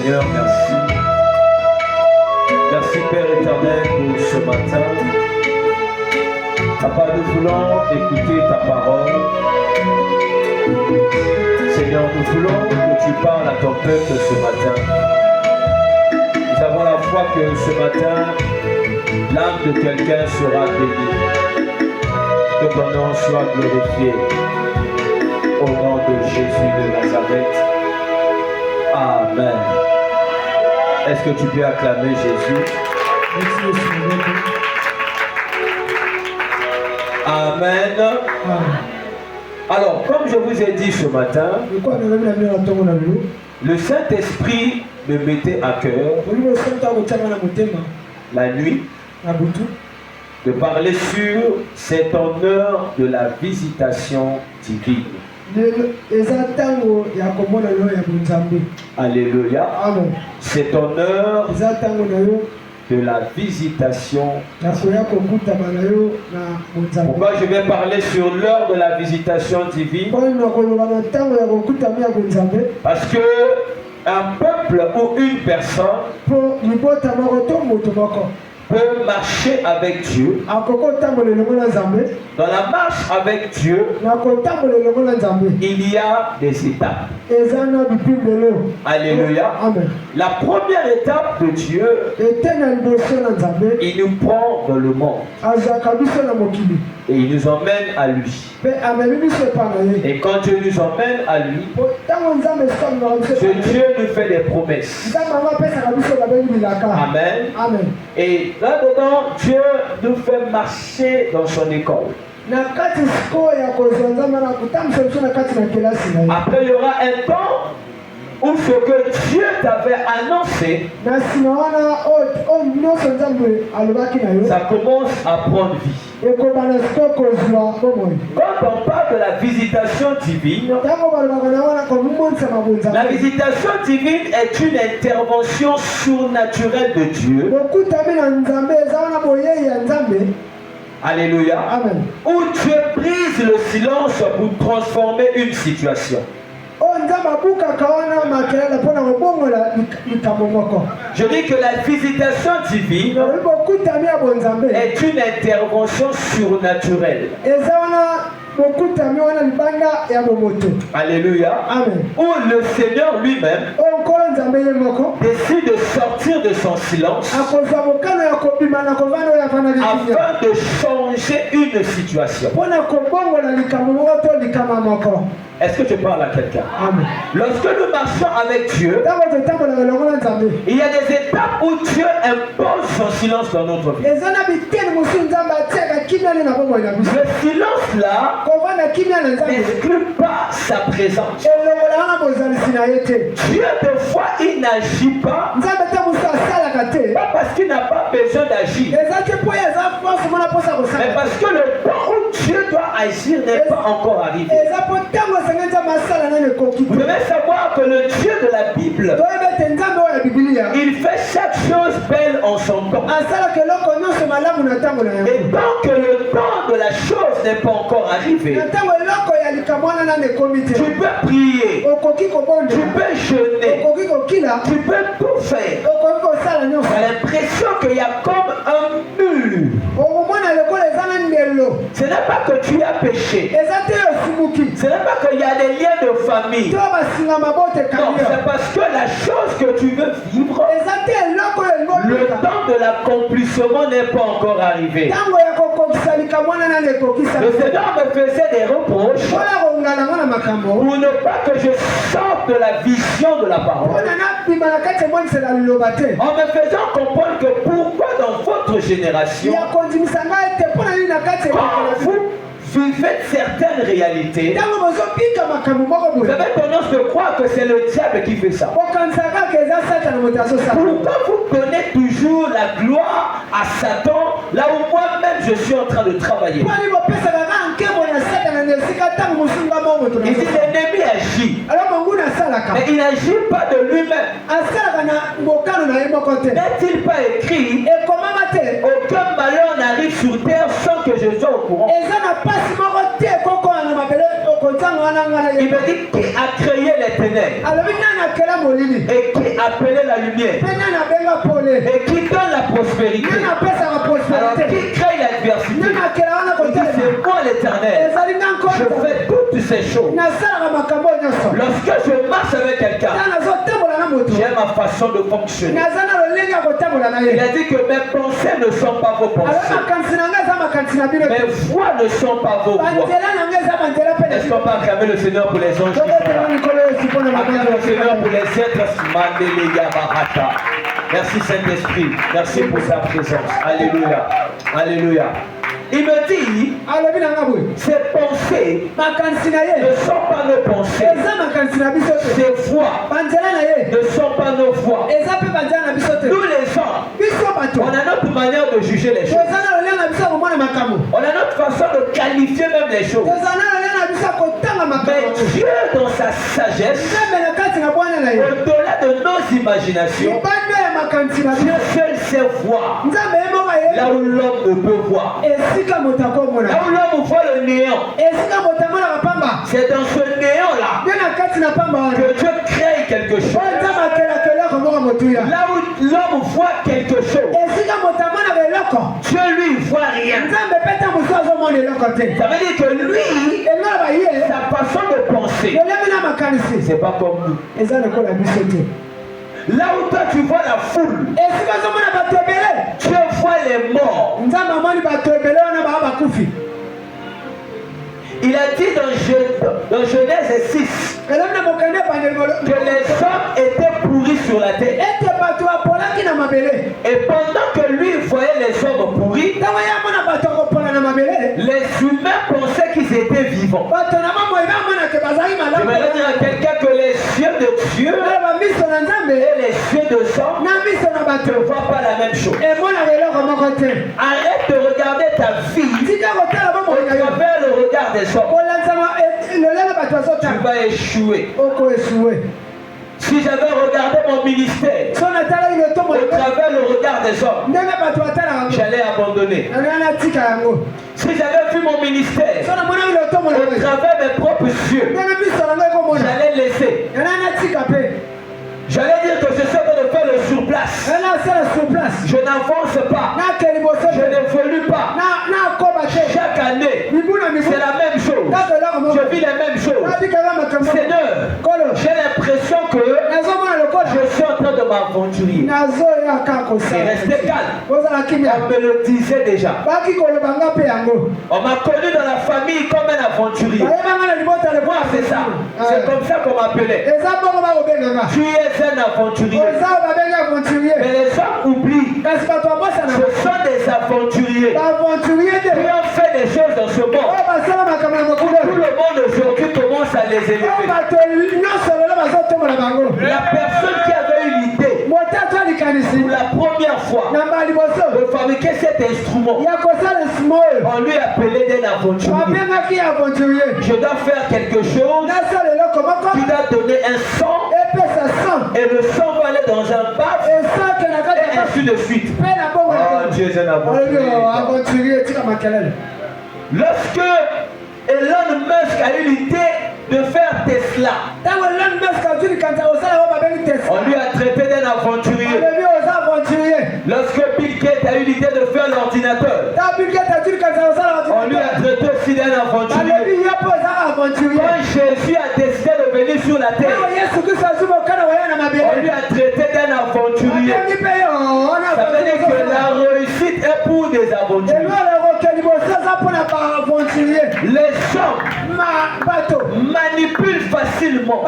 Seigneur, merci. Merci Père éternel pour ce matin. Papa, nous voulons écouter ta parole. Seigneur, nous voulons que tu parles à ton peuple ce matin. Nous avons la foi que ce matin, l'âme de quelqu'un sera bénie. Que ton nom soit glorifié. Au nom de Jésus de Nazareth. Amen. Est-ce que tu peux acclamer Jésus? Amen. Alors, comme je vous ai dit ce matin, le Saint-Esprit me mettait à cœur la nuit de parler sur cet honneur de la visitation divine. Alléluia. Cet honneur de la visitation. Pourquoi je vais parler sur l'heure de la visitation divine? Parce que un peuple ou une personne peut marcher avec Dieu. Dans la marche avec Dieu, il y a des étapes. Alléluia. La première étape de Dieu, il nous prend dans le monde et il nous emmène à lui. Et quand Dieu nous emmène à lui, ce Dieu nous fait des promesses. Amen. Et là-dedans, Dieu nous fait marcher dans son école. Après, il y aura un temps où ce que Dieu t'avait annoncé, ça commence à prendre vie. Quand on parle de la visitation divine, la visitation divine est une intervention surnaturelle de Dieu. Alléluia. Amen. Où Dieu brise le silence pour transformer une situation. Je dis que la visitation divine est une intervention surnaturelle. Alléluia. Amen. Où le Seigneur lui-même décide de sortir de son silence afin de changer une situation. Est-ce que je parle à quelqu'un? Lorsque nous marchons avec Dieu, il y a des étapes où Dieu impose son silence dans notre vie. Le silence là n'exclut pas sa présence. Dieu, des fois, il n'agit pas parce qu'il n'a pas besoin d'agir, mais parce que le temps où Dieu doit agir n'est pas encore arrivé. Vous devez savoir que le Dieu de la Bible, il fait chaque chose belle en son temps. Et tant que le temps de la chose n'est pas encore arrivé, tu peux prier, tu peux jeûner, tu peux tout faire. Tu as l'impression qu'il y a comme un mur. Ce n'est pas que tu as péché. Ce n'est pas qu'il y a des liens de famille. Non, c'est parce que la chose que tu veux vivre, le temps de l'accomplissement n'est pas encore arrivé. Le Seigneur me faisait des reproches pour ne pas que je sorte de la vision de la parole, en me faisant comprendre que pourquoi dans votre génération, quand vous faites certaines réalités, vous avez tendance de croire que c'est le diable qui fait ça. Pourquoi vous donnez toujours la gloire à Satan là où moi-même je suis en train de travailler? Il dit l'ennemi agit, mais il n'agit pas de lui-même. N'est-il pas écrit aucun malheur n'arrive sur terre sans que je sois au courant? Il me dit qui a créé les ténèbres. et qui appelait la lumière et qui donne la prospérité. Alors qui crée l'adversité? Il dit c'est moi l'Éternel. Je fais toutes ces choses. Lorsque je marche avec quelqu'un, j'ai ma façon de fonctionner. Il a dit que mes pensées ne sont pas vos pensées. Mes voix ne sont pas vos voix. Est-ce qu'on peut acclamer le Seigneur pour les anges qui sont là? Acclamer le Seigneur pour les êtres. Merci Saint-Esprit. Merci pour sa présence. Alléluia. Alléluia. Il me dit, ces pensées ne sont pas nos pensées. Ces voix ne sont pas nos voix. Nous les hommes, on a notre manière de juger les choses. On a notre façon de qualifier même les choses. Mais Dieu, dans sa sagesse, au-delà de nos imaginations, Dieu seul sait voir là où l'homme ne peut voir. Là où l'homme voit le néant, c'est dans ce néant-là que Dieu crée quelque chose. Là où l'homme voit quelque chose, Dieu lui voit rien. Ça veut dire que lui, sa façon de penser, c'est pas comme nous. Là où toi tu vois la foule, tu vois les morts. Il a dit dans Genèse 6 que les hommes étaient pourris sur la terre. Et pendant que lui voyait les hommes pourris, les humains pensaient qu'ils étaient vivants. Je vais dire à quelqu'un que les yeux de Dieu et les yeux de sang ne voient pas la même chose. Arrête de regarder ta vie au travers le regard des hommes. Tu vas échouer. Si j'avais regardé mon ministère au travers le regard des hommes, j'allais abandonner. Si j'avais vu mon ministère au travers mes propres yeux, j'allais laisser. J'allais dire que je sais de faire le surplace. Je n'avance pas. Je n'évolue pas. Chaque année, c'est la même chose. Je vis les mêmes choses. Seigneur, j'ai l'impression que je suis en train de m'aventurer. Et restez calme. On me le disait déjà. On m'a connu dans la famille comme un aventurier. Moi, c'est ça. C'est comme ça qu'on m'appelait. Tu es un aventurier. Mais les gens oublient. Ce sont des aventuriers qui ont fait des choses dans ce monde. Tout le monde aujourd'hui commence à les élever. La personne qui avait eu l'idée pour la première fois de fabriquer cet instrument, on lui appelait d'un aventurier. Je dois faire quelque chose qui doit donner un son, et le son va aller dans un bac, et ainsi de suite. Oh, Dieu est un aventurier. Lorsque Elon Musk a eu l'idée de faire Tesla, on lui a traité d'un aventurier. Lorsque Bill Gates a eu l'idée de faire l'ordinateur, on lui a traité aussi d'un aventurier. Quand Jésus a décidé de venir sur la terre, on lui a traité d'un aventurier. Ça veut dire que la réussite est pour des aventuriers. Les gens manipulent facilement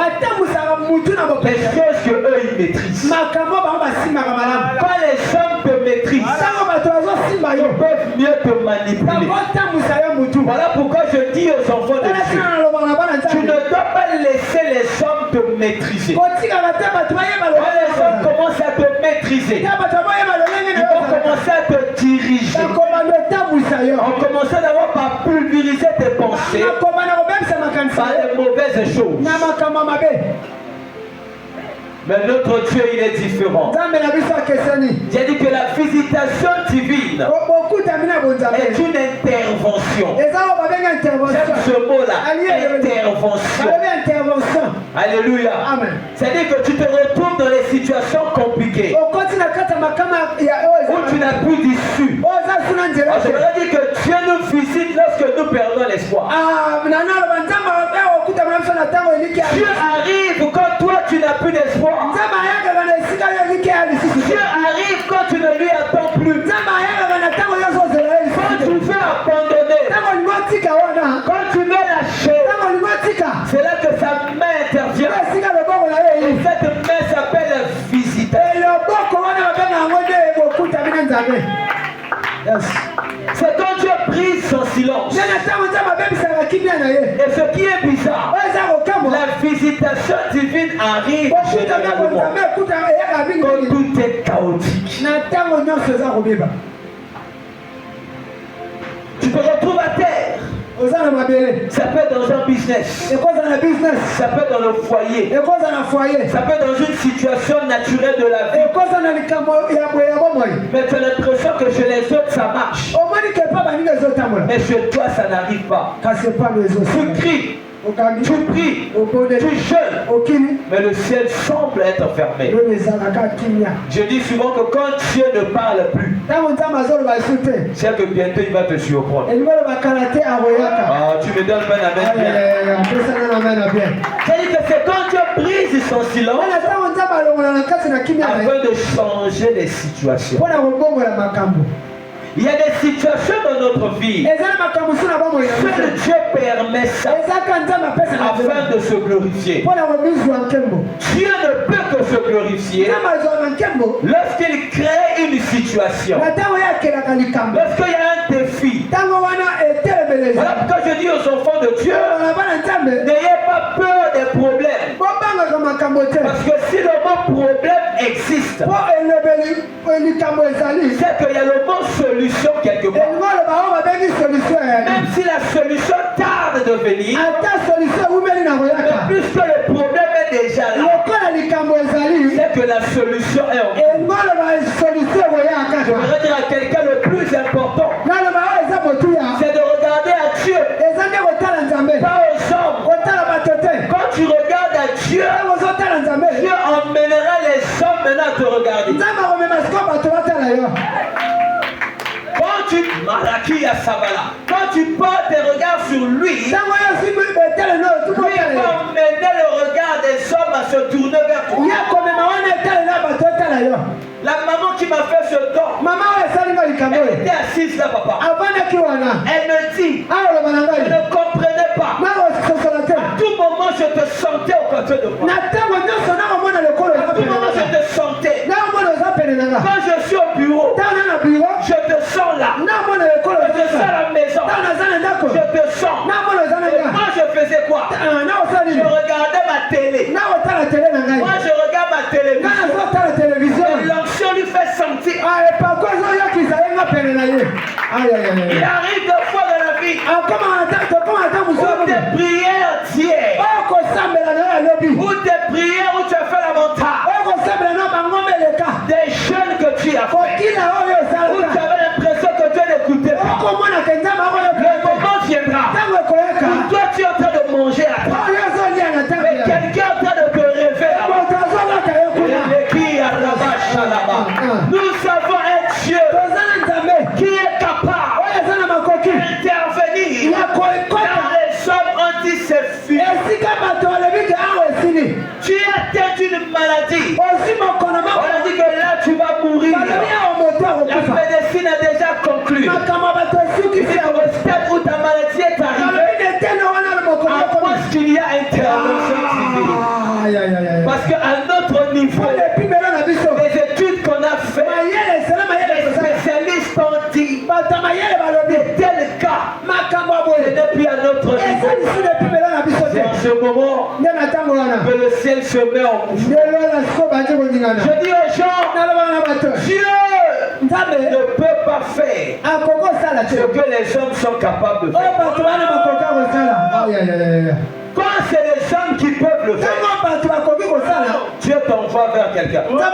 les choses que eux ils maîtrisent. Quand les hommes te maîtrisent, ils peuvent mieux te manipuler. Voilà pourquoi je dis aux enfants de Dieu, tu ne dois pas laisser les hommes te maîtriser. Quand les hommes commencent à te maîtriser, ils vont commencer à te diriger. En commençant d'abord par pulvériser tes pensées par les mauvaises choses. Mais notre Dieu, il est différent. J'ai dit que la visitation divine est une intervention. J'aime ce mot-là, intervention. Alléluia. Amen. C'est-à-dire que tu te retrouves dans les situations compliquées où tu n'as plus d'issue. Je voudrais dire que Dieu nous visite lorsque nous perdons l'espoir. Dieu arrive quand toi tu n'as plus d'espoir. Dieu arrive quand tu ne lui attends plus. Quand tu veux abandonner, quand tu veux lâcher, c'est là que sa main intervient. Et cette main s'appelle visiter. C'est quand Dieu brise son silence. Et ce qui est bizarre, la visitation divine arrive généralement quand tout est chaotique. Tu te retrouves à terre. Ça peut être dans un business. Ça peut être dans le foyer. Ça peut être dans une situation naturelle de la vie. Mais tu as l'impression que chez les autres ça marche. Mais chez toi ça n'arrive pas. Tu cries. Tu pries, tu jeûnes, mais le ciel semble être fermé. Je dis souvent que quand Dieu ne parle plus, c'est que bientôt il va te surprendre. Ah, tu me donnes un amen bien. C'est-à-dire que c'est quand Dieu brise son silence afin de changer les situations. Il y a des situations dans notre vie. Seul Dieu permet ça afin de se glorifier. Dieu ne peut que se glorifier lorsqu'il crée une situation. Lorsqu'il y a un défi. Voilà pourquoi je dis aux enfants de Dieu, n'ayez pas peur des problèmes. Parce que si le mot problème existe, c'est qu'il y a le mot solution quelque part. Même si la solution tarde de venir, mais plus que le problème est déjà là, c'est que la solution est en cours. Je voudrais dire à quelqu'un le plus important, c'est de regarder à Dieu, pas aux hommes. Quand tu regardes à Dieu, Dieu emmènera les hommes maintenant à te regarder. Quand tu portes tes regards sur lui, lui va emmener le regard des hommes à se tourner vers toi. La maman qui m'a fait ce don, elle était assise là, papa. Elle me dit, je ne comprenais pas. À tout moment, je te sentais au côté de moi. À tout moment, je te sentais. Quand je suis au bureau, je te sens là. Je sens la maison. Je te sens. Et moi, je faisais quoi? Je regardais ma télé. Moi, je regarde ma télévision. Et l'onction lui fait sentir. Il arrive deux fois dans la vie où tes prières tiennent, où tes prières où tu as fait la montagne, des jeûnes que tu as fait, où tu avais l'impression que Dieu n'écoutait pas. Le moment viendra où toi tu es en train de manger à table, mais quelqu'un est en train de te rêver là-bas. Nous avons un Dieu qui est capable d'intervenir quand les hommes ont dit c'est fini. Tu es atteint d'une maladie. On a dit que là tu vas mourir. La médecine a déjà conclu. C'est au stade où ta maladie est arrivée. À moins qu'il y a intervention divine. Parce qu'à notre niveau, les études qu'on a fait, les spécialistes ont dit de tels cas, ce n'est plus à notre niveau. C'est en ce moment que le ciel se met en mouvement. Je dis aux gens, Dieu ne peut pas faire ce que les hommes sont capables de faire. Quand c'est les hommes qui peuvent le faire, Dieu t'envoie vers quelqu'un. Va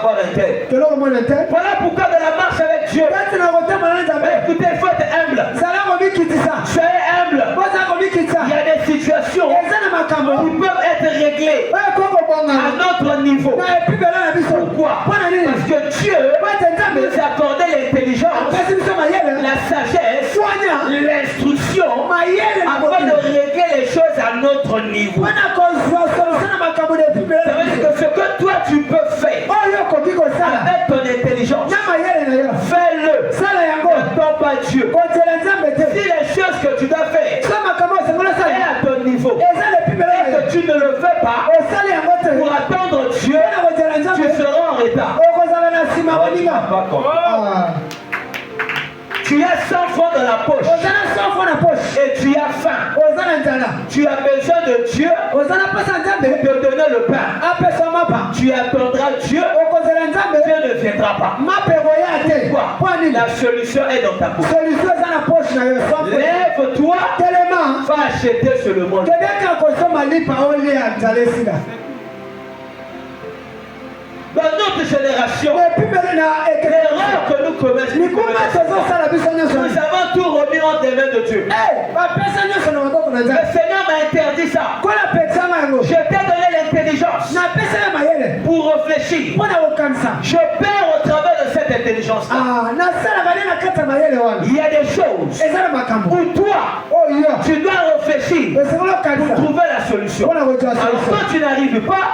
voir un tel. Voilà pourquoi de la marche avec Dieu, écoutez, il faut être humble. Soyez humble. Il y a des situations qui peuvent être réglés à notre niveau. Pourquoi? Parce que Dieu nous a accordé l'intelligence, la sagesse, l'instruction afin de régler les choses à notre niveau. Ça veut dire que ce que toi tu peux faire avec ton intelligence, fais-le. Ne tombe pas Dieu. Si les choses que tu dois faire est à ton niveau et que tu ne le fais pas pour attendre Dieu, tu seras en retard. Tu as 100 francs dans la poche et tu as faim. Tu as besoin de Dieu pour te donner le pain. Tu attendras Dieu, Dieu ne viendra pas. Pourquoi? La solution est dans ta poche. Lève-toi, va acheter sur le monde. Dans notre génération, l'erreur que nous commettons, nous avons tout remis entre les mains de Dieu. Le Seigneur m'a interdit ça. Je t'ai donné l'intelligence pour réfléchir. Je perds au travers de cette intelligence. Il y a des choses où toi, tu dois réfléchir pour trouver la solution. Alors quand tu n'arrives pas,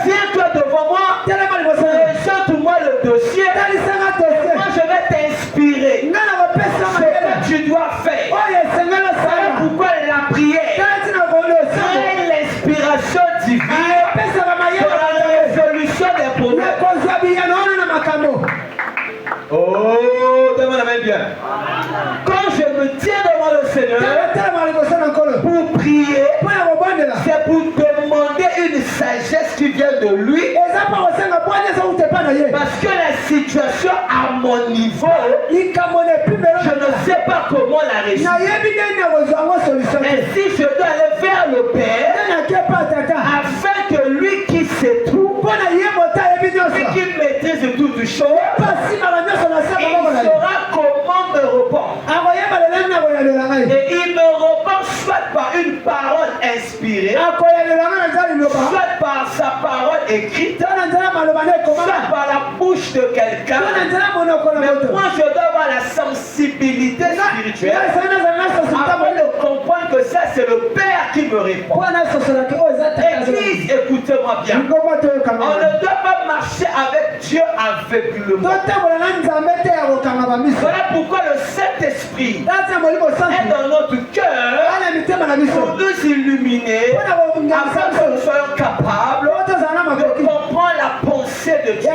viens-toi devant moi, présente-moi le dossier. Moi je vais t'inspirer ce que tu dois faire. Voilà pourquoi la prière est l'inspiration divine pour la résolution des problèmes. Oh, donne-moi la main bien. Quand je me tiens devant le Seigneur pour prier, c'est pour demander une sagesse qui vient de lui. Parce que la situation à mon niveau, je ne sais pas comment la résoudre. Ainsi, je dois aller vers le Père afin que lui qui sait tout, lui qui maîtrise toutes choses, il saura comment me répondre. Et il me répond soit par une parole inspirée, soit par sa parole écrite, soit par la bouche de quelqu'un. Mais moi je dois avoir la sensibilité spirituelle afin de comprendre que ça c'est le Père qui me répond. Église, écoutez-moi bien. On ne doit pas marcher avec Dieu aveuglement. Voilà pourquoi le Saint-Esprit est dans notre cœur pour nous illuminer afin que nous soyons capables de comprendre la pensée de Dieu.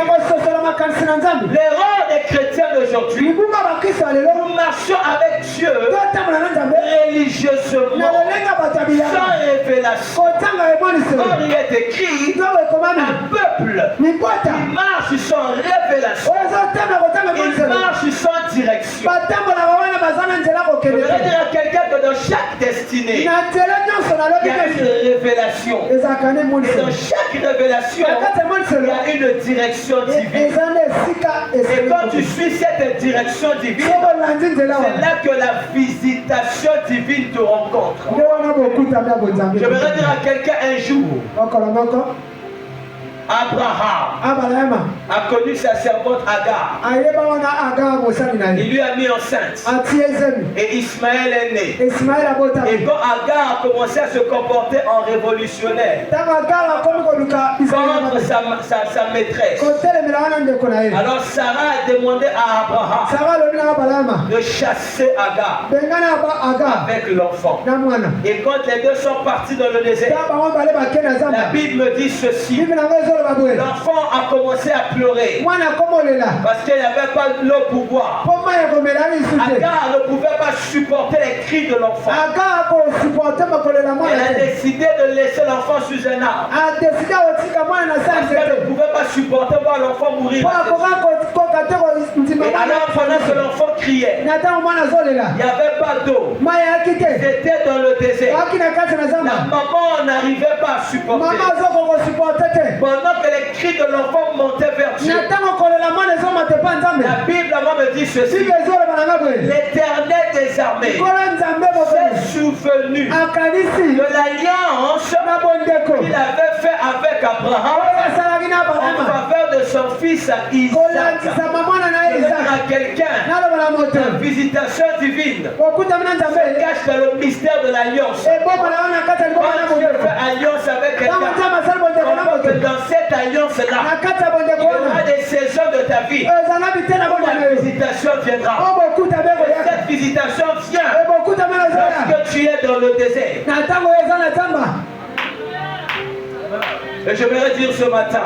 L'erreur des chrétiens d'aujourd'hui, nous marchons avec Dieu religieusement, sans révélation. Or il est écrit, un peuple qui marche sans révélation, il marche sans direction. Je voudrais dire à quelqu'un que dans chaque destinée, il y a une révélation. Et dans chaque révélation, il y a une direction divine. Et quand tu suis cette direction divine, c'est là que la visitation divine te rencontre. Je voudrais dire à quelqu'un un jour, Abraham a connu sa servante Agar. Il lui a mis enceinte. Et Ismaël est né. Et quand Agar a commencé à se comporter en révolutionnaire contre sa maîtresse, alors Sarah a demandé à Abraham de chasser Agar avec l'enfant. Et quand les deux sont partis dans le désert, la Bible me dit ceci. L'enfant a commencé à pleurer parce qu'il n'y avait pas de l'eau pour boire. Agar ne pouvait pas supporter les cris de l'enfant. Elle a décidé de laisser l'enfant sous un arbre parce qu'elle ne pouvait pas supporter voir l'enfant mourir. Et alors pendant que l'enfant criait, il n'y avait pas d'eau. C'était dans le désert. La maman n'arrivait pas à supporter. Pendant que les cris de l'enfant montaient vers Dieu, La Bible moi me dit ceci. L'Éternel des armées s'est souvenu de l'alliance qu'il avait fait avec Abraham en faveur de son fils Isaac. Je vais dire à quelqu'un, la visitation divine se cache dans le mystère de l'alliance. Quand Dieu fait alliance avec quelqu'un, dans cette alliance-là, il y aura des saisons de ta vie où la visitation viendra. Et cette visitation vient lorsque tu es dans le désert. Et je voudrais dire ce matin,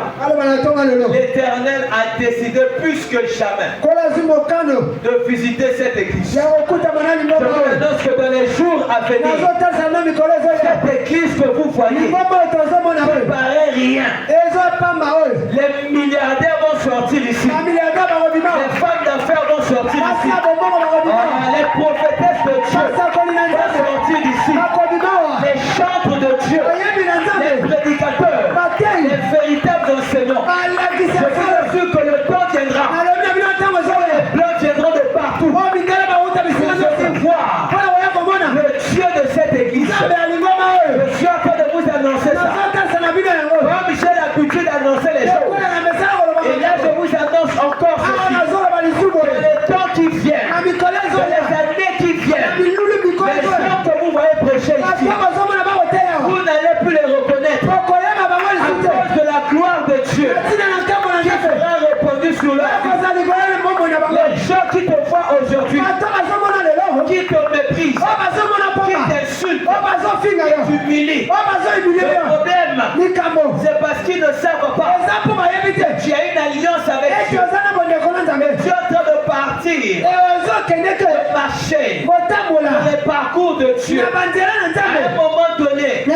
l'Éternel a décidé plus que jamais de visiter cette église. Je vous annonce que dans les jours à venir, cette église que vous voyez ne paraît rien. Les milliardaires vont sortir ici. Les femmes d'affaires vont sortir ici. Les prophétesses de Dieu vont sortir d'ici. Les chantres de Dieu, les prédicateurs, les véritables enseignants. Je vous assure que le temps viendra. Les blancs viendront de partout. Vous allez voir le Dieu de cette église. Je suis en train de vous annoncer ça. Comme j'ai l'habitude d'annoncer les choses. Et là, je vous annonce encore ceci. Que les temps qui viennent, que les années qui viennent, les gens que vous voyez prêcher ici, vous n'allez plus les reconnaître. À cause de la gloire de Dieu qui sera répandue sur leur vie. Les gens qui te voient aujourd'hui, qui te méprisent, qui t'insultent, qui t'humilient, le problème, c'est parce qu'ils ne savent pas que tu as une alliance avec Dieu. Tu es en train de partir, de marcher dans les parcours de Dieu. À un moment donné, tu es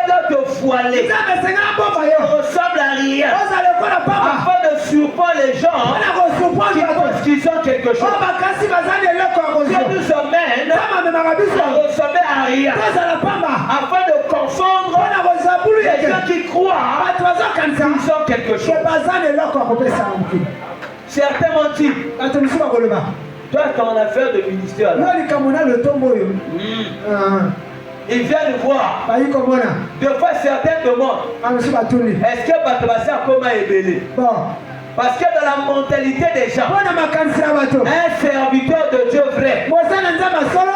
dans te voiler. Tu ne ressembles à rien. Afin de surprendre les gens qui pensent qu'ils ont quelque chose. Dieu nous emmène à ressembler à rien. Afin de confondre les gens qui croient qu'ils ont quelque chose. Certains m'ont dit, toi, tu as une affaire de ministère là. Ils viennent voir. Deux fois, certains demandent, est-ce que Batobassi a comment ébélé? Parce que dans la mentalité des gens, un serviteur de Dieu vrai,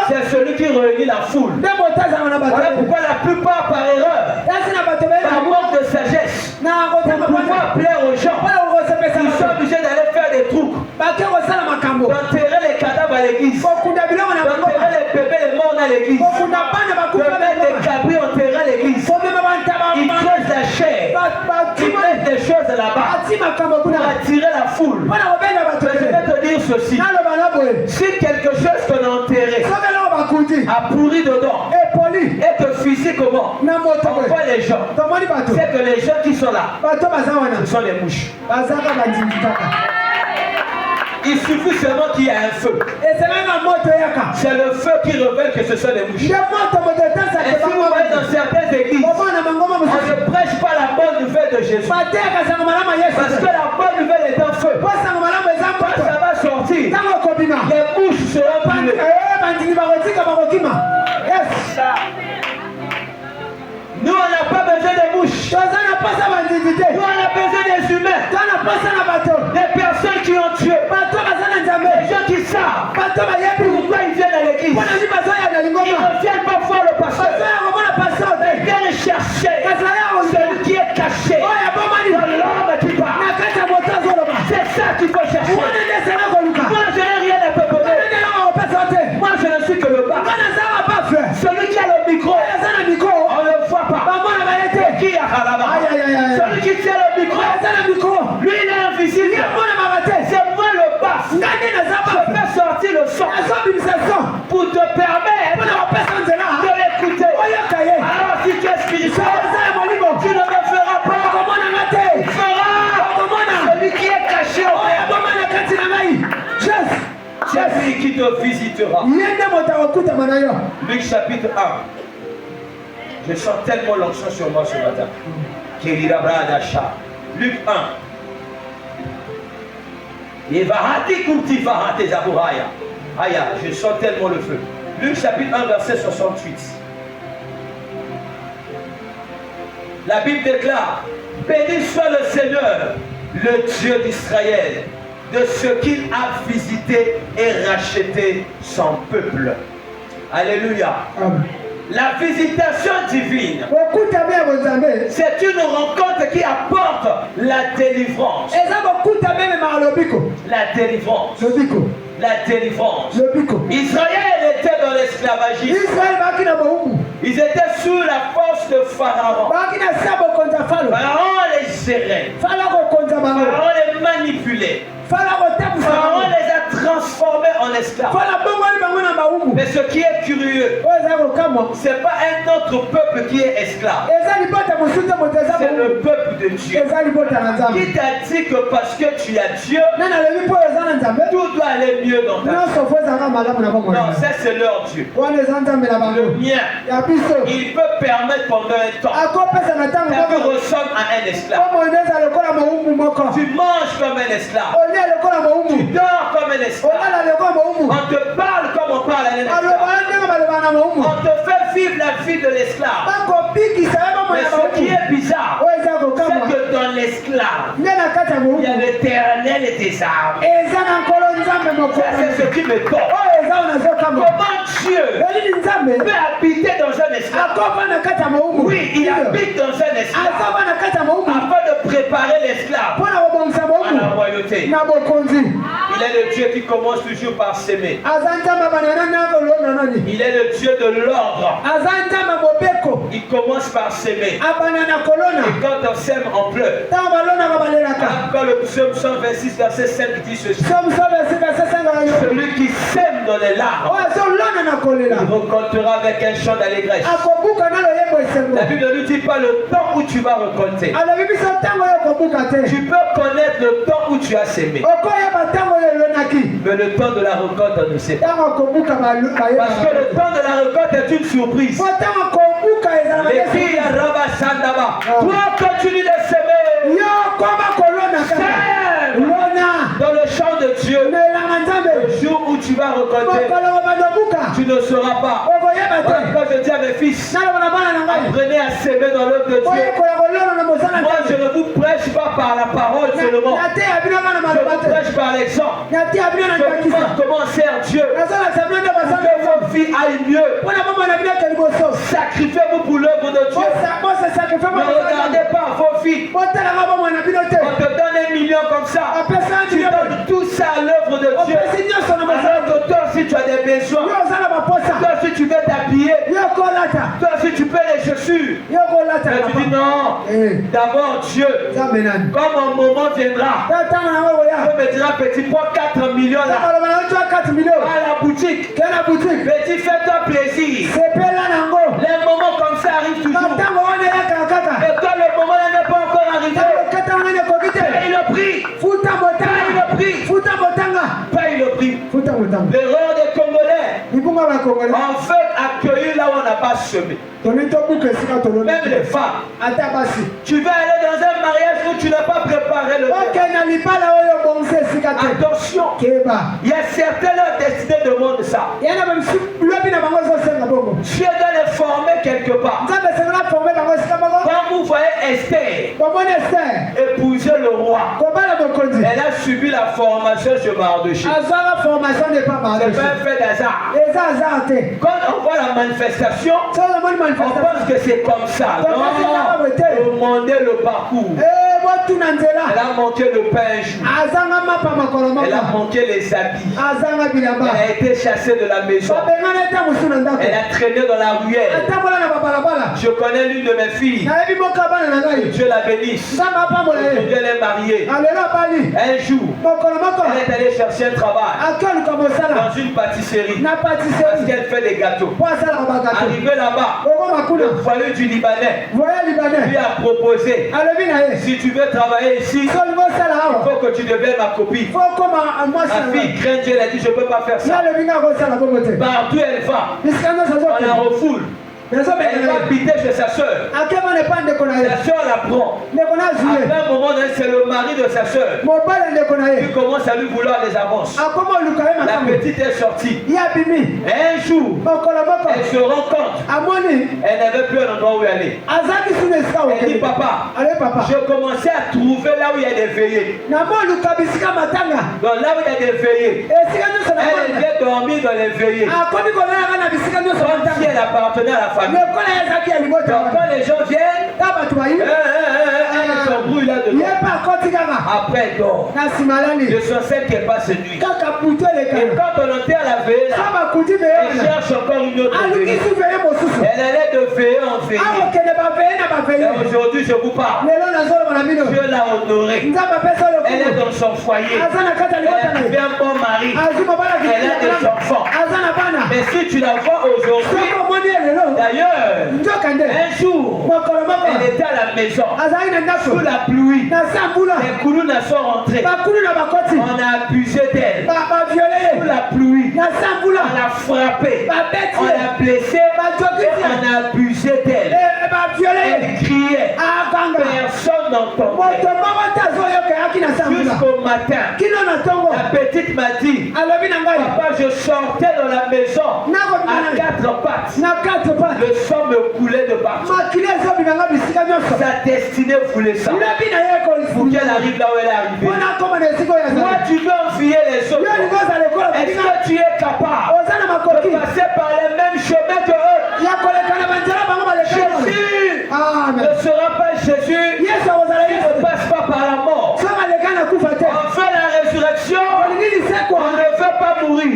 c'est celui qui réunit la foule. Voilà pourquoi la plupart par erreur, par manque de sagesse, pour pouvoir plaire aux gens, ils sont obligés d'aller faire des trucs, d'enterrer les cadavres à l'église, d'enterrer les bébés, les morts à l'église, de mettre des cabris enterrés à l'église. Ils creusent la chair, ils mettent des choses là-bas pour attirer la foule. Mais je vais te dire ceci, si quelque chose qu'on a enterré a pourri dedans et que physiquement on voit les gens, c'est que les gens qui sont là, ce sont les mouches. Il suffit seulement qu'il y ait un feu. C'est le feu qui révèle que ce sont des mouches. Et si vous voyez dans certaines églises, on ne prêche pas la bonne nouvelle de Jésus. Parce que la bonne nouvelle est un feu. Quand ça va sortir, les mouches seront brûlées. Nous, on n'a pas besoin de mouches. Nous, on a besoin des humains. Des personnes qui ont Dieu. Des gens qui savent pourquoi ils viennent à l'église. Ils ne viennent pas voir le pasteur. Ils viennent chercher celui qui est caché dans l'homme qui parle. C'est ça qu'il faut chercher. Moi, je n'ai rien à te donner. Moi, je ne suis que le bas. Celui qui a le micro, on ne le voit pas. Qui a là-bas? Celui qui tient le micro, lui, il est invisible. C'est moi le bas. Je fais sortir le son pour te permettre de l'écouter. Alors, si tu es spirituel, tu ne me feras pas. Tu feras celui qui est caché au Père. C'est lui qui te visitera. Luc chapitre 1. Je sens tellement l'onction sur moi ce matin. Luc 1. Et Vahati Kunti Vahate Zabouraya. Aïe, je sens tellement le feu. Luc chapitre 1, verset 68. La Bible déclare: béni soit le Seigneur, le Dieu d'Israël, de ce qu'il a visité et racheté son peuple. Alléluia. Amen. La visitation divine, c'est une rencontre qui apporte la délivrance. La délivrance. La délivrance. Israël était dans l'esclavagisme. Ils étaient sous la force de Pharaon. Pharaon les gérait. Pharaon les manipulait. Pharaon les a transformés en esclaves. Mais ce qui est curieux, ce n'est pas un autre peuple qui est esclave. C'est le peuple de Dieu. Qui t'a dit que parce que tu as Dieu, tout doit aller mieux dans ta vie? Non, ça c'est leur Dieu. Le mien, il peut permettre pendant un temps. Ta vie ressemble à un esclave. Tu manges comme un esclave. Tu dors comme un esclave. On te parle comme on parle à un esclave. On te fait vivre la vie de l'esclave. Mais ce qui est bizarre, c'est que dans l'esclave, il y a l'Éternel et tes armes. Ça c'est ce qui me porte. Comment Dieu peut habiter dans un esclave? Oui, il habite dans un esclave afin de préparer l'esclave à la royauté. Il est le Dieu qui commence toujours par s'aimer. Il est le Dieu de l'ordre. Il commence par s'aimer. Et quand on s'aime, on pleure. Quand le psaume 126, verset 5 dit ceci: celui qui sème dans les larmes, il récoltera avec un chant d'allégresse. La Bible ne nous dit pas le temps où tu vas récolter. Tu peux connaître le temps où tu as sémé, mais le temps de la récolte, on ne sait pas. Parce que le temps de la récolte est une surprise. Les filles à Rabba Sandaba, toi continue de s'aimer. Sème dans le champ de Dieu. Le jour où tu vas récolter, tu ne sauras pas. Quand je dis à mes fils, apprenez à s'aimer dans l'œuvre de Dieu. Moi, je ne vous prêche pas par la parole seulement. Je vous prêche par l'exemple. Je vous montre comment sert Dieu. Que vos vies aillent mieux. Sacrifiez-vous pour l'œuvre de Dieu. Ne regardez pas vos filles. On te donne 1 million comme ça. Tu donnes tout ça à l'œuvre de Dieu. Alors que toi aussi tu as des besoins. Toi aussi tu veux t'habiller. Toi aussi tu peux les chaussures. Mais tu dis non. D'abord Dieu. Quand mon moment viendra, Dieu me dira: petit, prends 4 millions là. À la boutique. Petit, fais-toi plaisir. Les moments comme ça arrivent toujours. Et quand le moment n'est pas encore arrivé, paye le prix. Paye le prix. L'erreur des Congolais, en fait, accueillir là où on n'a pas semé. Même les femmes. Tu vas aller dans un mariage où tu n'as pas préparé le terrain. Attention, il y a certains leur destinée demande ça. Dieu doit les former quelque part. Quand vous voyez Esther épouser le roi, elle a subi la formation chez Mardochée. C'est pas un fait d'hasard. Quand on voit la manifestation, on pense que c'est comme ça. Non, demandez le parcours. Elle a manqué le pain un jour. Elle a manqué les habits. Elle a été chassée de la maison. Elle a traîné dans la ruelle. Je connais l'une de mes filles. Que Dieu la bénisse. Aujourd'hui elle est mariée. Un jour, elle est allée chercher un travail dans une pâtisserie parce qu'elle fait des gâteaux. Arrivée là-bas, le foyer du Libanais lui a proposé: si tu veux travailler ici, il faut que tu deviennes ma copine. Ma fille craint Dieu, elle a dit: je ne peux pas faire ça. Partout elle va, on la refoule. Elle va habiter chez sa soeur. Sa soeur la prend. Après un moment, c'est le mari de sa soeur qui commence à lui vouloir des avances. La petite est sortie. Et un jour, elle se rend compte. Elle n'avait plus un endroit où aller. Elle dit, papa, je commençais à trouver là où il y a des veillées. Donc là où il y a des veillées, elle vient dormir dans les veillées. Comme si elle appartenait à la famille. Donc quand les gens viennent, elle s'embrouille là-dedans. Après elle dort. Je sens celle qui est pas séduite. Et quand on enterre la veille, elle cherche encore une autre veillée. Elle allait de veillée en veillée. Et aujourd'hui je vous parle. Dieu l'a honorée. Elle est dans son foyer. Elle a fait un bon mari. Elle a des enfants. Mais si tu la vois aujourd'hui, d'ailleurs, un jour, elle était à la maison, sous la pluie, les Koulouna sont rentrés. On a abusé d'elle. Sous la pluie, on l'a frappée, on l'a blessée, on a abusé d'elle. Elle criait, personne n'entendait. Jusqu'au matin, la petite m'a dit, papa, je sortais dans la maison à quatre pattes. Le sang me coulait de partout. Sa destinée voulait ça. Pour qu'elle arrive là où elle est arrivée. Toi, tu veux envier les autres. Est-ce que tu es capable de passer par les mêmes chemins que eux? Jésus ne sera pas Jésus. Il ne passe pas par la mort. On fait la résurrection. On ne veut pas mourir.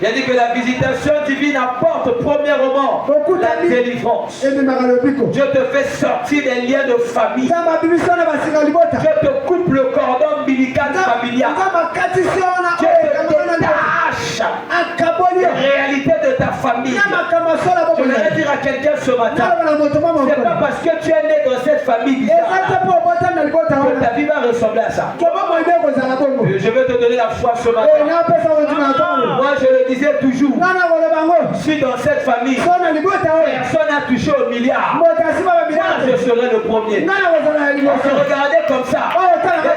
Il a dit que la visitation divine apporte premièrement la délivrance. Dieu te fait sortir des liens de famille. Dieu te coupe le cordon ombilical familial. Dieu te détache la réalité de ta famille. Je voudrais dire à quelqu'un ce matin, c'est pas parce que tu es né dans cette famille bizarre que ta vie va ressembler à ça. Je vais te donner la foi ce matin. Moi je le disais toujours, si dans cette famille personne n'a touché au milliard, moi je serai le premier. On se regardait comme ça.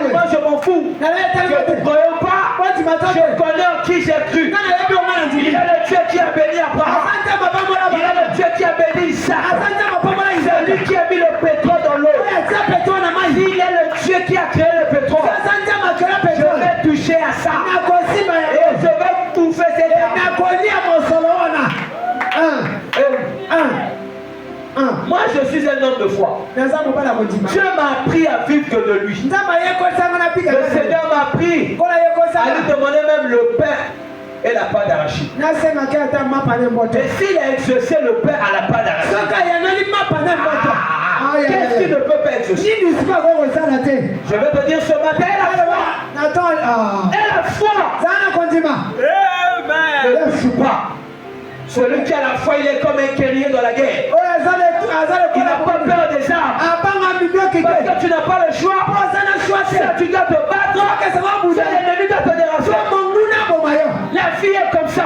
Et moi je m'en fous. Je ne croyais pas. Je connais en qui j'ai cru. Il y a le Dieu qui a béni Abraham. Il y a le Dieu qui a béni Isaac. C'est lui qui a mis le pétrole dans l'eau. Il y a le Dieu qui a créé le pétrole. Je vais toucher à ça. Et je vais bouffer cette Moi je suis un homme de foi. Dieu m'a appris à vivre que de lui. Le Seigneur m'a appris à lui demander même le pain et la part d'arachide. Et s'il a exaucé le pain à la part d'arachide, qu'est-ce qu'il ne peut pas exaucer? Je vais te dire ce matin, la foi. Et la foi. Ne lâche pas. Celui qui a la foi, il est comme un guerrier dans la guerre. Il n'a pas peur des armes. Parce que tu n'as pas le choix. Si tu dois te battre, c'est l'ennemi doit te déranger. La vie est comme ça.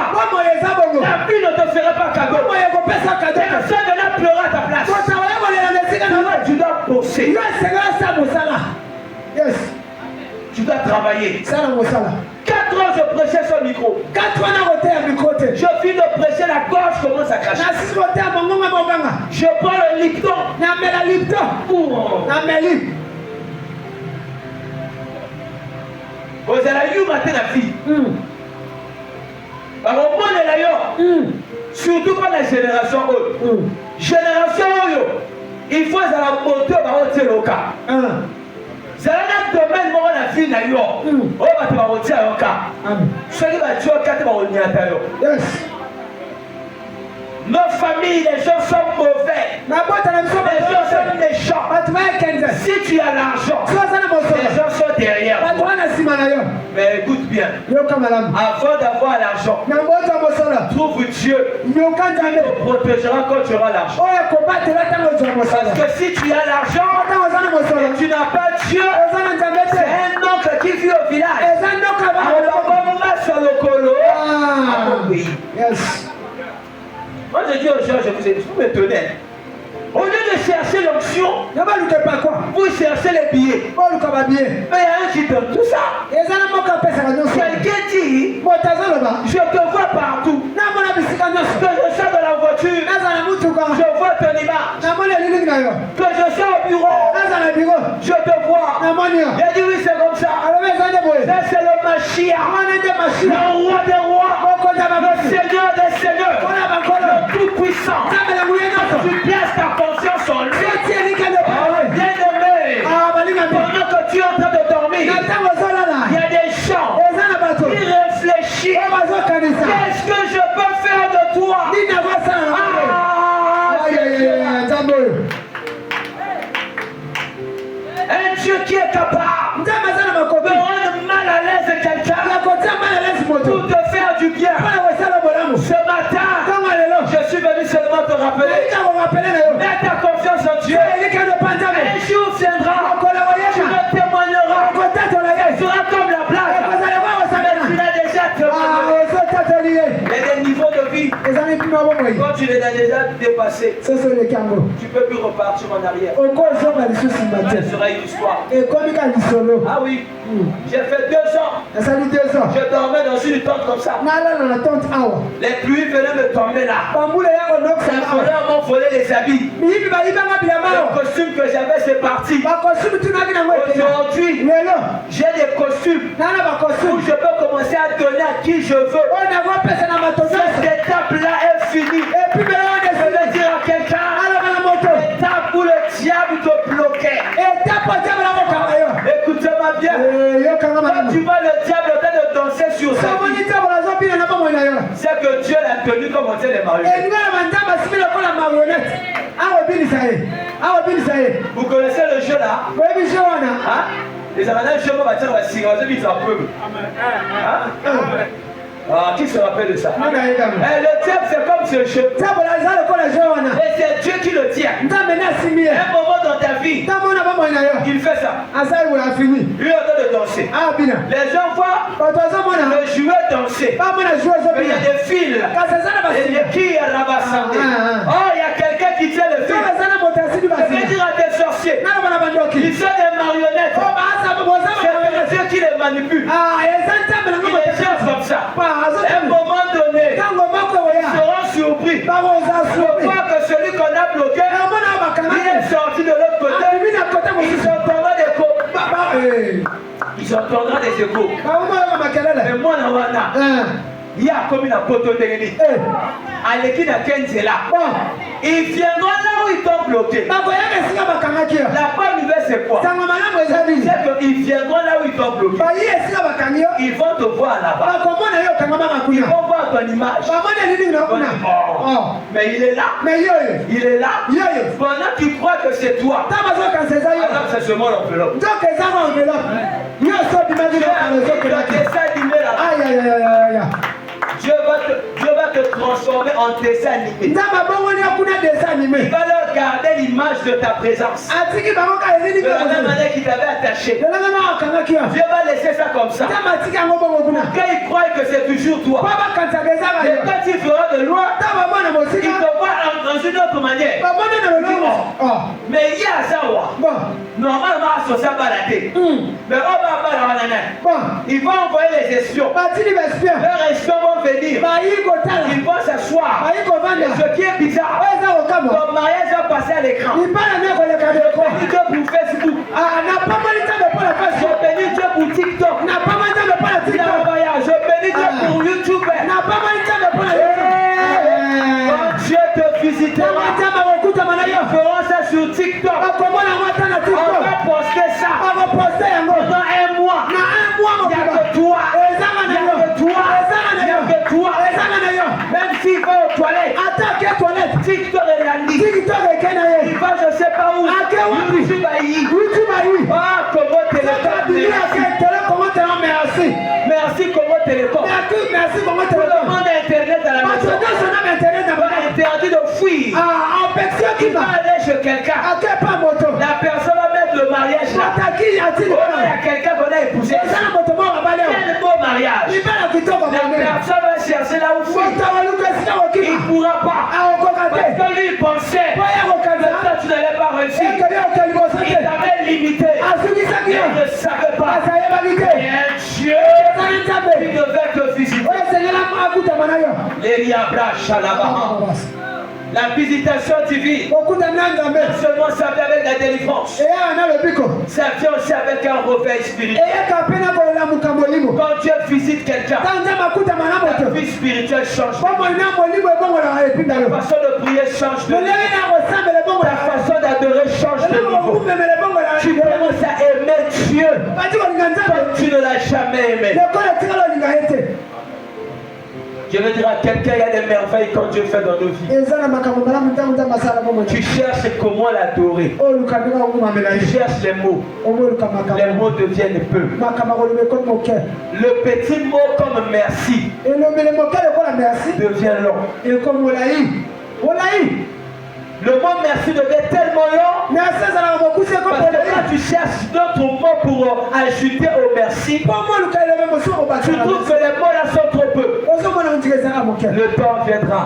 La vie ne te fera pas cadeau. Personne ne va pleurer à ta place. Tu dois bosser. Tu dois travailler. 4 ans je prêchais sur le micro. Je finis de prêcher, la gorge commence à cracher. Je prends le Lipton. Vous allez où matin la fille? Alors moi surtout pas la génération haute. Génération haute, il faut la moto à haute local. C'est un domaine où la fille n'a eu. On va te retirer un cas. Ce qui va tuer 4 ans, on y a. Nos familles, les gens sont mauvais. Les gens sont méchants. Si tu as l'argent, les gens sont derrière toi. Mais écoute bien. Avant d'avoir l'argent, trouve Dieu qui te protégera quand tu auras l'argent. Parce que si tu as l'argent et tu n'as pas Dieu, c'est un oncle qui vit au village. Alors, sur le colo, à mon pays. Yes. Moi je dis aux gens, vous m'étonnez. Au lieu de chercher l'option, vous cherchez les billets. Mais il y a un qui donne tout ça. Quelqu'un dit, je te vois partout. Que je sois dans la voiture, je vois ton image. Que je sois au bureau, je te vois. Il a dit oui, c'est comme ça. Ça c'est le Mashiach, le roi des rois, le Seigneur des seigneurs, le tout-puissant. Tu places ta confiance en lui. Bien-aimé, pendant que tu es en train de dormir, il y a des gens qui réfléchissent. Qu'est-ce que je peux faire de toi? Un Dieu qui est capable de rendre mal à l'aise quelqu'un pour te faire du bien. Ce matin, je suis venu seulement te rappeler. Mets ta confiance en Dieu. Un jour viendra, tu me témoigneras. Ce sera comme la blague. Mais tu l'as déjà témoigné. Il y a des niveaux de vie. Quand tu les as déjà dépassés, tu peux plus repartir en arrière. Ce sera une histoire. Ah oui, j'ai fait 2 ans. Je dormais dans une tente comme ça. Les pluies venaient me tomber là. Les voleurs m'ont volé les habits. Le costume que j'avais, c'est parti. Aujourd'hui, j'ai des costumes où je peux commencer à donner à qui je veux. Cette étape-là est finie. Je vais dire à quelqu'un, l'étape où le diable te bloquait. Écoutez-moi bien. Quand tu vois le diable en train de danser sur sa vie, c'est que Dieu l'a tenu comme on dit les marionnettes. Vous connaissez le jeu là? Hein? Les Américains, je vais bâtir la cigare, c'est bizarre peu. Ah, qui se rappelle de ça? Le diable, c'est comme ce jeu. Et c'est Dieu qui le tient. Un moment dans ta vie, il fait ça. Lui est en train de danser. Les gens voient le joueur danser. Mais il y a des fils. Et qui est rabassé? Oh, il y a quelqu'un qui tient le fil. Je vais dire à tes sorciers, ils sont des marionnettes. C'est Dieu qui les manipule. Il les cherche comme ça. À un moment donné, ils seront surpris. Ils voient que celui qu'on a bloqué, il est sorti de l'autre côté. Ils entendront des échos. Ils entendront des échos. Mais moi, il y a comme une poteau de l'ennemi. Aleki na Kenzela. Ils viendront là où ils t'ont bloqué. La bonne nouvelle c'est quoi? C'est qu'ils viendront là où ils t'ont bloqué. Ils vont te voir là-bas. Ils vont voir ton image. Mais il est là. Il est là. Pendant qu'ils croient que c'est toi, alors c'est seulement l'enveloppe. Dieu va te transformer en dessin animé. Il va leur garder l'image de ta présence. De la même manière qu'il t'avait attaché. Dieu va laisser ça comme ça. Quand ils croient que c'est toujours toi. Et quand il fera de loin, il te voit dans une autre manière. Mais il y a ça. Normalement, ça va balader. Mais on va pas la banane. Ils vont envoyer les espions. Leurs espions vont venir. Ils vont s'asseoir. Et ce qui est bizarre, ton mariage va passer à l'écran. Je bénis Dieu pour Facebook. Je bénis Dieu pour TikTok. Je bénis Dieu pour YouTube. Quand Dieu te visitera, ils feront ça sur TikTok. On va poster ça pendant un mois. Il n'y a que toi. Même s'il va aux toilettes, TikTok est la liste. Il va je sais pas où. YouTube a ah, comment Télécom. Merci comment Télécom. Tout le monde a internet à la maison. Interdit de fuir. Il va aller chez quelqu'un. La personne va mettre le mariage là. Il y a quelqu'un qu'on a épousé. Quel beau mariage. La personne va chercher là où fuir. pourra pas. Parce que lui pensait que toi tu n'allais pas réussir. Il t'avait limité. Il ne savait pas. Il y a un Dieu qui devait te visiter. La visitation divine, non seulement ça vient avec la délivrance, ça vient aussi avec un réveil spirituel. Quand Dieu visite quelqu'un, ta vie spirituelle change. Ta façon de prier change de niveau. Ta façon d'adorer change de niveau. Tu commences à aimer Dieu comme tu ne l'as jamais aimé. Je veux dire à quelqu'un, il y a des merveilles quand Dieu fait dans nos vies. Tu cherches comment l'adorer. Tu cherches les mots. Les mots deviennent peu. Le petit mot comme merci devient long. Le mot merci devient tellement long parce que quand tu cherches d'autres mots pour ajouter au merci, tu trouves que les mots là sont trop peu. Le temps viendra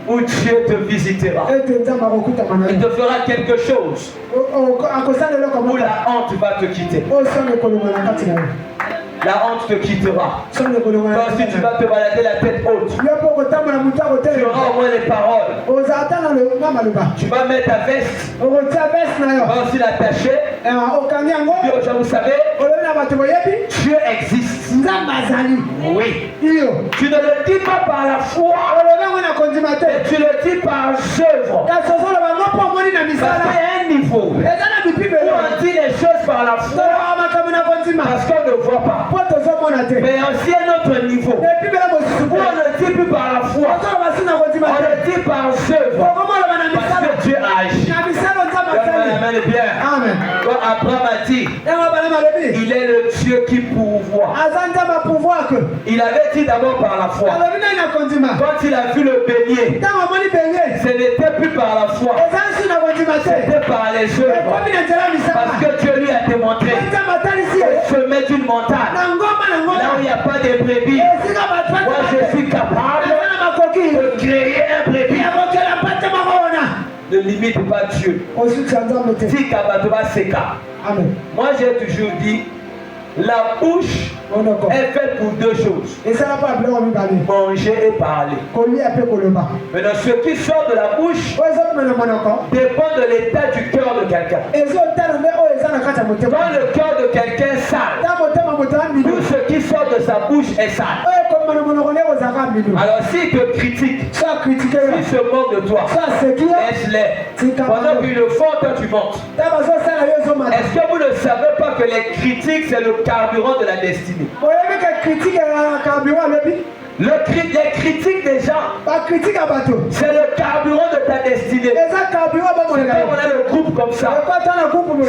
où Dieu te visitera. Il te fera quelque chose où la honte va te quitter. La honte te quittera. Quand si tu vas te balader la tête haute, tu auras au moins les paroles. Tu vas mettre ta veste. Tu vas aussi l'attacher. Puis vous savez, Dieu existe. Oui. Tu ne le dis pas par la foi, mais tu le dis par œuvre. Parce qu'il y a un niveau où on dit les choses par la foi parce qu'on ne voit pas. Mais aussi un autre niveau où on ne dit plus par la foi, on le dit par œuvre parce que Dieu agit. Amen. Bien. Quand Abraham a dit, il est le Dieu qui pourvoit. Il avait dit d'abord par la foi. Quand il a vu le bélier, ce n'était plus par la foi, c'était par les œuvres. Parce que Dieu lui a démontré au sommet d'une montagne, là où il n'y a pas de brebis, moi je suis capable de créer un brebis. Ne limite pas Dieu. Dis Kabatova Seka. Moi j'ai toujours dit, la bouche est faite pour deux choses: manger et parler. Maintenant, ce qui sort de la bouche dépend de l'état du cœur de quelqu'un. Quand le cœur de quelqu'un est sale, tout ce qui sort de sa bouche est sale. Alors s'il te critique, s'il se moque de toi, laisse-les. Pendant qu'ils le font, toi tu montes. Est-ce que vous ne savez pas que les critiques c'est le carburant de la destinée? Les critiques des gens, c'est le carburant de ta destinée. C'est comme on a le groupe comme ça.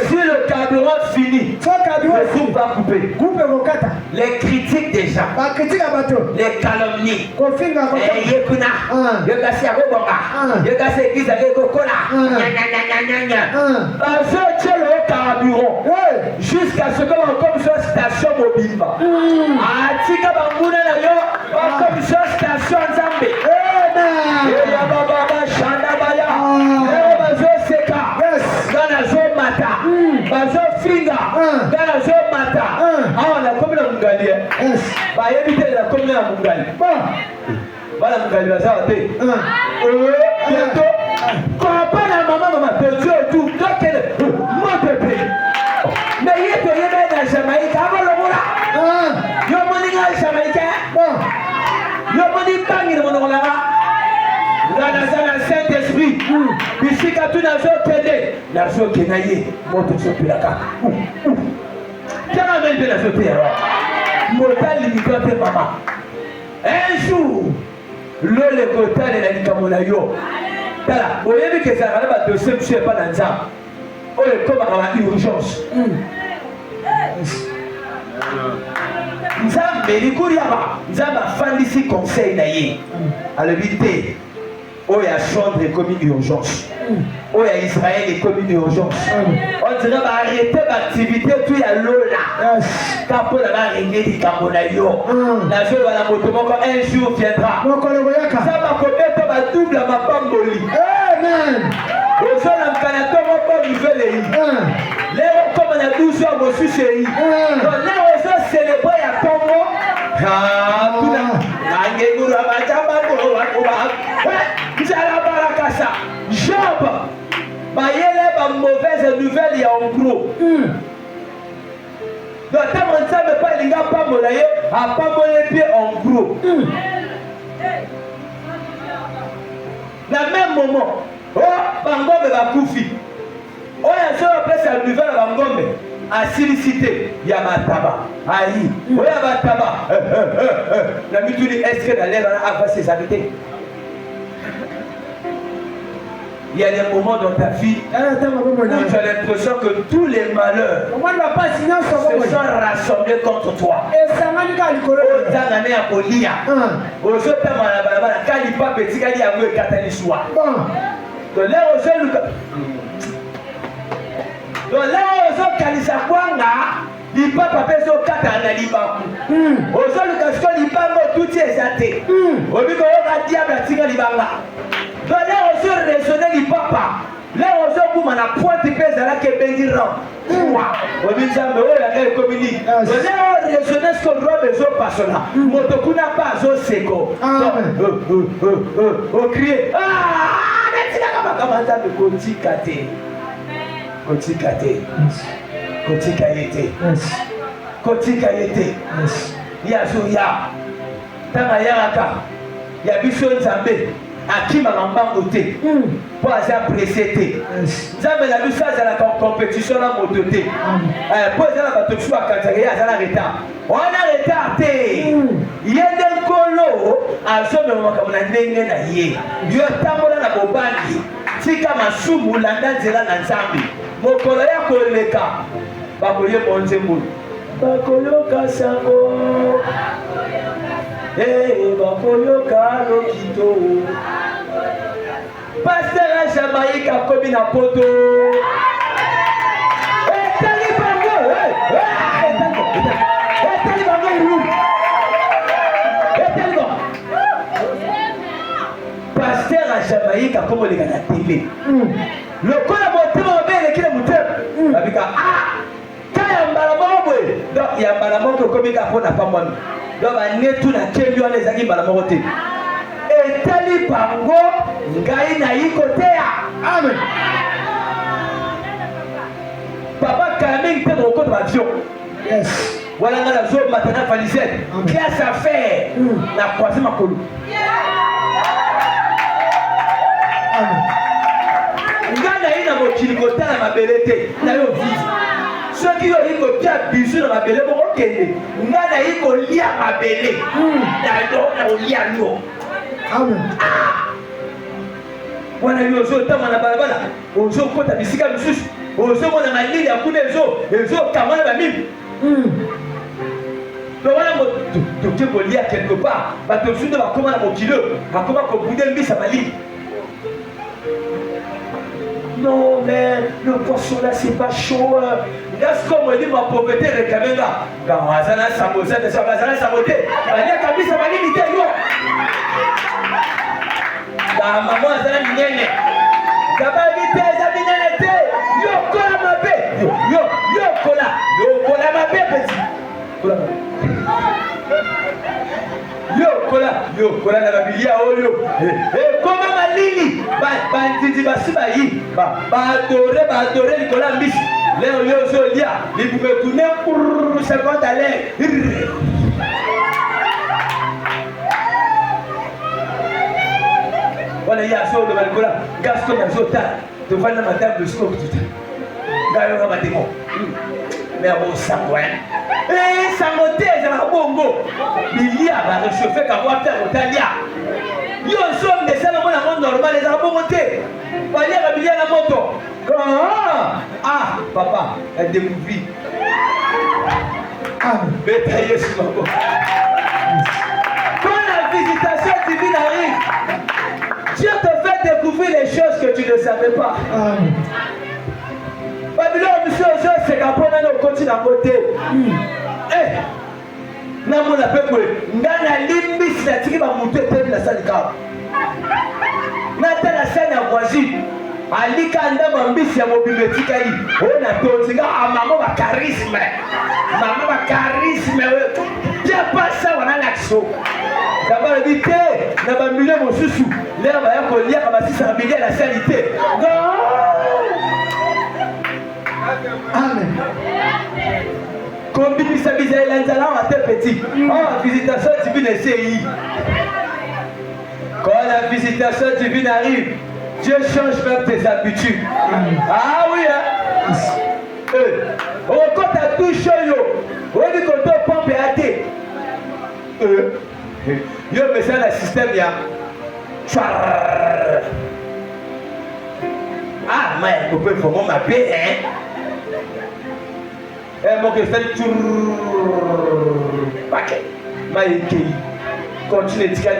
Si le carburant finit, le groupe va couper. Les critiques des gens, les calomnies, carburant jusqu'à ce que comme ça station mobile. Comme ça, station Zambé. Saint-Esprit, ici quand tu n'as pas t'aider, la chose qui n'a eu, moi tu sais plus la carte. Qui a même bien la chose alors? Mortal limitant tes maman. Un jour, le côté de la Nicamonayo. Voilà, au lieu que ça arrive à 200, je ne pas dans ça. On est comme à l'urgence. Nzambe likuriaba nzambe afandisi conseil na ye alobi te oyo ya chambre ekomi urgence oyo ya Israël ekomi urgence on dirait baarrêter baactivité tu ya lola ka mpona barenge likambo na yo nazoyoba na moto moko un jour viendra nzambe akobeta double ma pamboli. Amen. Ozo na mkanato moko nouvelle yi. Leo comme na 12 ans mosu chez yi. Donc leo ozo célébrer ya Congo. Ah, tuna. Ngenguru abajamba ko wakuba. Njala barakasa. Job. Ba yele ba mauvaise nouvelle ya en gros. Donc tant on savait pas linga pas molaye, a pas molé pied en gros. Na même moment, oh, Bangombe va koufi. Oh, il y a ça, après sa nouvelle Bangombe. À Silicité, il y a ma tabac. Aïe, oh, il y a ma tabac. La mutuelle, est-ce qu'elle allait avoir ses invités? Il y a des moments dans ta vie où tu as l'impression que tous les malheurs se sont rassemblés contre toi. Donc là, on se raisonnait du papa. Là, on se dit, on a pointe pèse là que bendiran. On dit ça, mais on a communiqué. Donc là, on raisonnait ce qu'on doit besoin passer là. Motokuna pas zo seko. On crie. Ah, mais tu n'as pas comment ça de kotikate. Kotikate. Kotikayete. Kotikayete. Yazuya. Tamayaka. Yabiso Nzambe. Akima Mambango te pour apprécier te. Nzambe na biso azala en compétition na moto te. Pour ezala bato biso bakataka azala retard. On a retard te. Yende nkolo azomema makambo na ndenge na ye. Yo tambola na bobandi. Tika masumu landa nzela na Nzambe. Mokolo ya koleka bakoye monzembo. Bakoyoka sango. Bakoyoka lokito. Pasteur à Jamaïque a commis na poto. Pasteur à Jamaïque a commis les gars à télé. Le coup de moteur au bel et qui est moteur. Avec ah, quand il y a un balamon, donc il y a un balamon qui a commis à n'a pas moi. Donc il y a tout la kémio les amis balamon. Etali pango ngai na ikotea. Amen. Papa Kaming te roko de avion. Yes. Voilà la zone maintenant valise. Qu'est-ce à faire? Na croisé ma colo. Amen. Ngai na ina mokili kota na mabelete na yo vivre. Ceux qui ont eu le pied bisu dans ma belle vont kende. Ngai na iko lia mabele. Na do na lia no. Amen. Wana yozo tama na balabala ozo kota bisika bisusu ozo mona malili ya kuna ezo kamana ba mimi to wana mo to ko lia quelque part ba to sundo ba koma na mokilo akoma ko bude mbisa malili. Non mais le poisson là c'est pas chaud. Est-ce qu'on me dit ma pauvreté rekamenga quand azana samoza de azana samote bania kabisa malili te yo. La maman azana minene kaba viteza minene te yo kola mabe yo kola mabe petit yo kola na babilia oyo koma malili ba ndidi basiba yi ba adore Nicolas mbisi leo yo so lia libume tourner pour 50 à l'heure. Voilà, il y a ça de Malcola, Gaston et Zota, de Vanna Madame de Stock tout à l'heure. Gaïo Ramadémon. Mais bon, ça, ouais. Et ça monte, ça va bongo. Il y a un réchauffé qu'à voir faire au Talia. Yo sommes des salomons à monde normal, les arbres montés. On va dire à Billy à la moto. Ah, papa, elle découvrit. Ah, bétaillé sur ma boue. Quand la visitation divine arrive, Dieu te fait découvrir les choses que tu ne savais pas. Babylone, monsieur, c'est qu'après on continue à côté. Eh, n'a mon appel, n'a limite, c'est qui va monter la salle de nata la scène à voisine. Alika ndamba mbisi ya mobimetika hii. Ona tonzinga maman ba charisme. Maman ba charisme. Bien pas ça wana l'action. D'abord le dit na ba million mosusu. L'air ba yako lia ba 600 millions la salité. Amen. Comme dit ça bizarre l'anzala on était petit. Oh visitation divine CI. Quand la visitation divine arrive, Dieu change même tes habitudes. Ah oui, hein? Quand tu as tout chaud, on dit que tu pompe et athée. Yo, mais ça, le système, il y a. Ah, mais on peut faire ma paix, hein? Et mon question, paquet. Maïki, continue de dire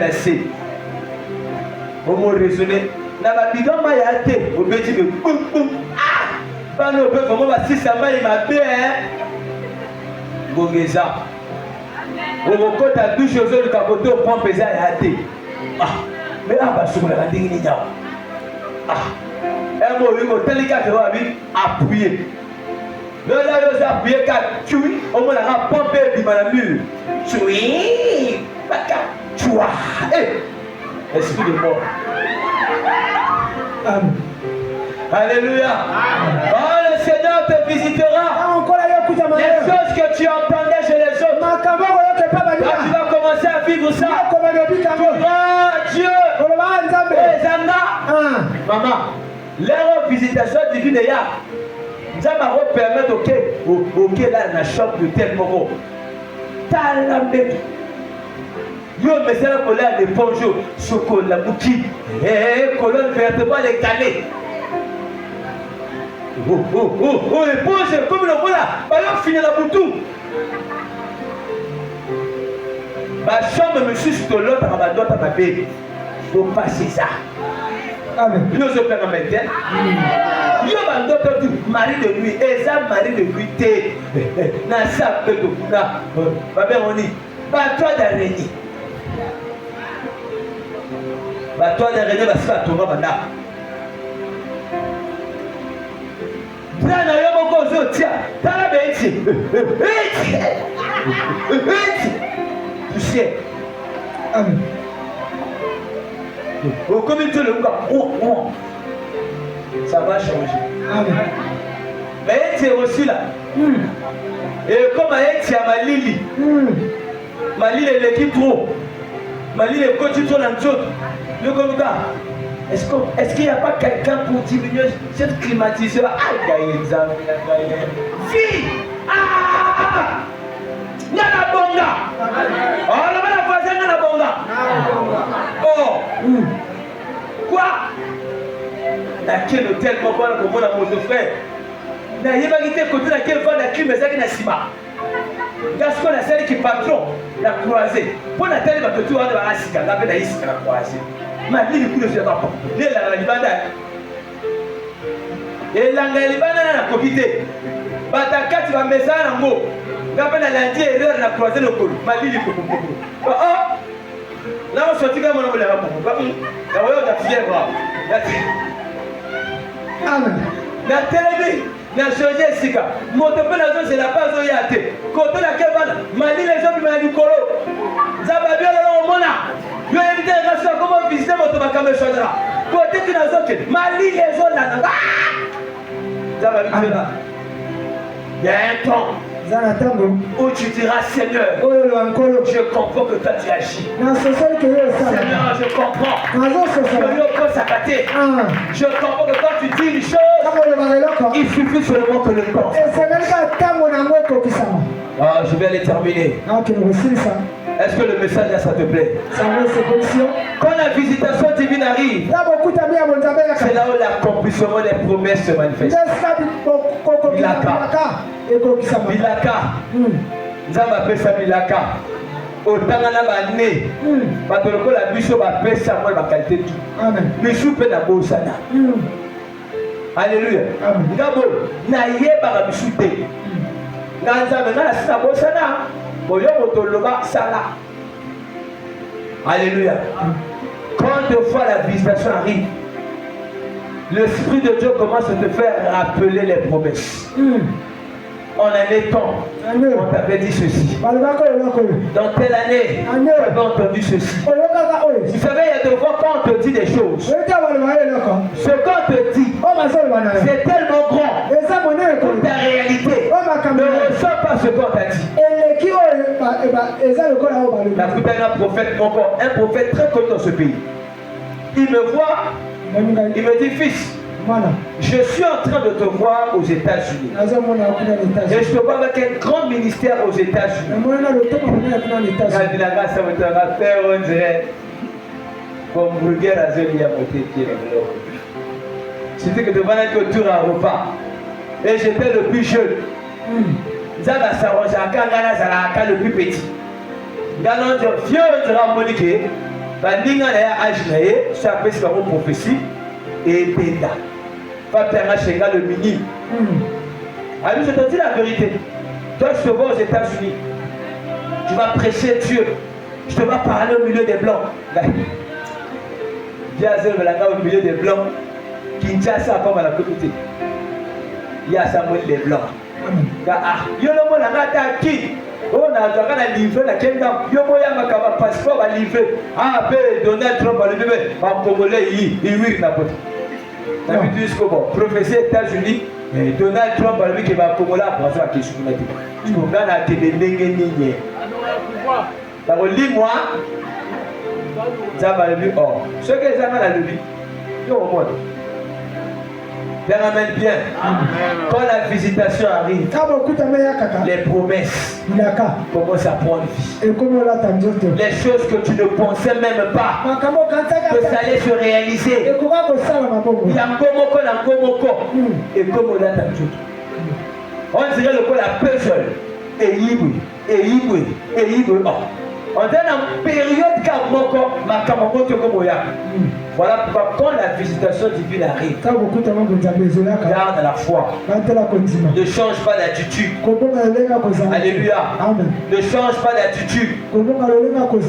au mot raisonné. Na ba bidon ma ya te o beti be boum boum ah ba no be vraiment ba 600 il m'a bien hein gongeza o bokota douche ozo le kaboto pompe za ya te ah mais ah ba soumela la ndingi ni jaw ah e mo wi ko telika ke wa bi appuyer le la yo za appuyer ka tui o mo la pompe bi ma mur tui baka tua esprit de mort. Amen. Alléluia. Oh, le Seigneur te visitera. Les choses que tu entendais chez les autres. Quand tu vas commencer à vivre ça, tu diras Dieu. Maman, leur visitation divine est là. Ça va permettre ok là dans la chambre de tel moment. T'as la bête. Yo mais c'est la colère de ponjo, chocolat, bouki, colonne vertébrale étalée. Les ponges comme le voilà, alors finir la boutou. Ma chambre me suce de l'autre à ma droite à ma bébé. Faut passer ça. Amen. Yo se perd en maintenant. Yo ma d'autres du mari de nuit, et ça mari de nuit t'es. Na ça peut tout. Na, ma mère on dit, pas toi d'araignée. Bah toi d'araignée va se faire tomber maintenant. Brana yo moko zo tia, tala beti. Tu sais. Amen. Au comité le gars, ça va changer. Amen. Mais c'est aussi là. Et comme elle a ma Lili. Ma Lili est l'équipe trop. Ma Lili est côté trop dans le le gars. Est-ce qu'il n'y a pas quelqu'un pour diminuer cette climatisation? Ah, l'examen. Fille! Ah! Nana bonga! Oh, la voisine nana bonga! Oh! Quoi? Laquelle hôtel qu'on voit comme mon amour de frère? N'a pas quitté côté laquelle va la clim, mais ça qui n'a pas. Parce qu'on a celle qui patron, la croisée. Pour la télé, va te tuer à la Sika, la peine à Isika, la croisée. Ma vie, le coup de ce papa. Il est là, la libanda. Et la libanda, la copité. Bataka, tu vas mettre ça en mot. La peine à lundi, erreur, la croisée, le coup. Ma vie, le coup. Oh! Là, on sortit comme on a la rapport. La voyage de fièvre. Amen. La télé, la chirurgie Sika. Mon topé, la zone, c'est la base de Yate. Côté la Kevana, Mali, les hommes, ils m'ont dit Kolo. Zababia, le Mona. Je vais inviter les gens comment visiter votre macamé chodra. Côté qui n'a pas Mali, les hommes, là. Zababia, là. Il y a un temps où tu diras Seigneur, je comprends que toi tu agis. Seigneur, je comprends que yo peut s'accater. Je comprends que toi tu dis une chose, il suffit seulement que le corps. Ah, je vais aller terminer. Est-ce que le message là ça te plaît? Quand la visitation divine arrive, c'est là où l'accomplissement des promesses se manifeste. Bilaka. Nzamba pesa bilaka. Otanga na bané. Batoloko la biso ba pesa moi ba qualité tout. Amen. Biso pe na bosana. Alléluia. Ngabo na yeba ba biso te. Nzamba na sa bosana. Boyo botoloba sala. Alléluia. Quand deux fois la visitation arrive, l'Esprit de Dieu commence à te faire rappeler les promesses. En année temps, on t'avait dit ceci. Dans telle année, on avait entendu ceci. Vous savez, il y a des fois quand on te dit des choses, ce qu'on te dit, c'est tellement grand pour ta réalité. Ne ressens pas ce qu'on t'a dit. La plupart d'un prophète, encore un prophète très connu dans ce pays. Il me voit, il me dit, fils, je suis en train de te voir aux États-Unis. Et je te vois avec un grand ministère aux États-Unis. On dirait comme vulgaire à Zélie à monter. C'était que devant un autour à repas. Et j'étais le plus jeune. Zaba Saroja, Kangana Zalaka, le plus petit. Galant, vieux, on dira Monique. Bandinga na Ajnae, ça peut se faire une prophétie. Et Benda. Pas Pierre Chenga le mini. Alors je te dis la vérité. Toi, je te vois aux États-Unis. Tu vas prêcher Dieu. Je te vois parler au milieu des blancs. Diazel Belanga au milieu des blancs. Kinshasa comme à la communauté. Il y a Samuel les blancs. Ah, Yolomo Langa qui. On a livré la Kenya. Yomoya Makaba passeport à livrer. Ah, Donald Trump a levé. En Congolais, il n'importe. D'habitude, jusqu'au bon. Prophétie États-Unis, Donald Trump a levé qui va au Congolais pour ça qui est sur la tête. Je comprends la télé n'engagné. D'accord, lis-moi. Ça va lever. Oh, ce que ça va lever. Yo, au monde. Père, amène bien. Quand la visitation arrive, les promesses commencent à prendre vie. Les choses que tu ne pensais même pas que ça allait se réaliser. Et comme on l'a entendu. On dirait le coup la puzzle. Et on est en période voilà pourquoi quand la visitation divine arrive, garde la foi. Ne change pas d'attitude. Alléluia. Ne change pas d'attitude.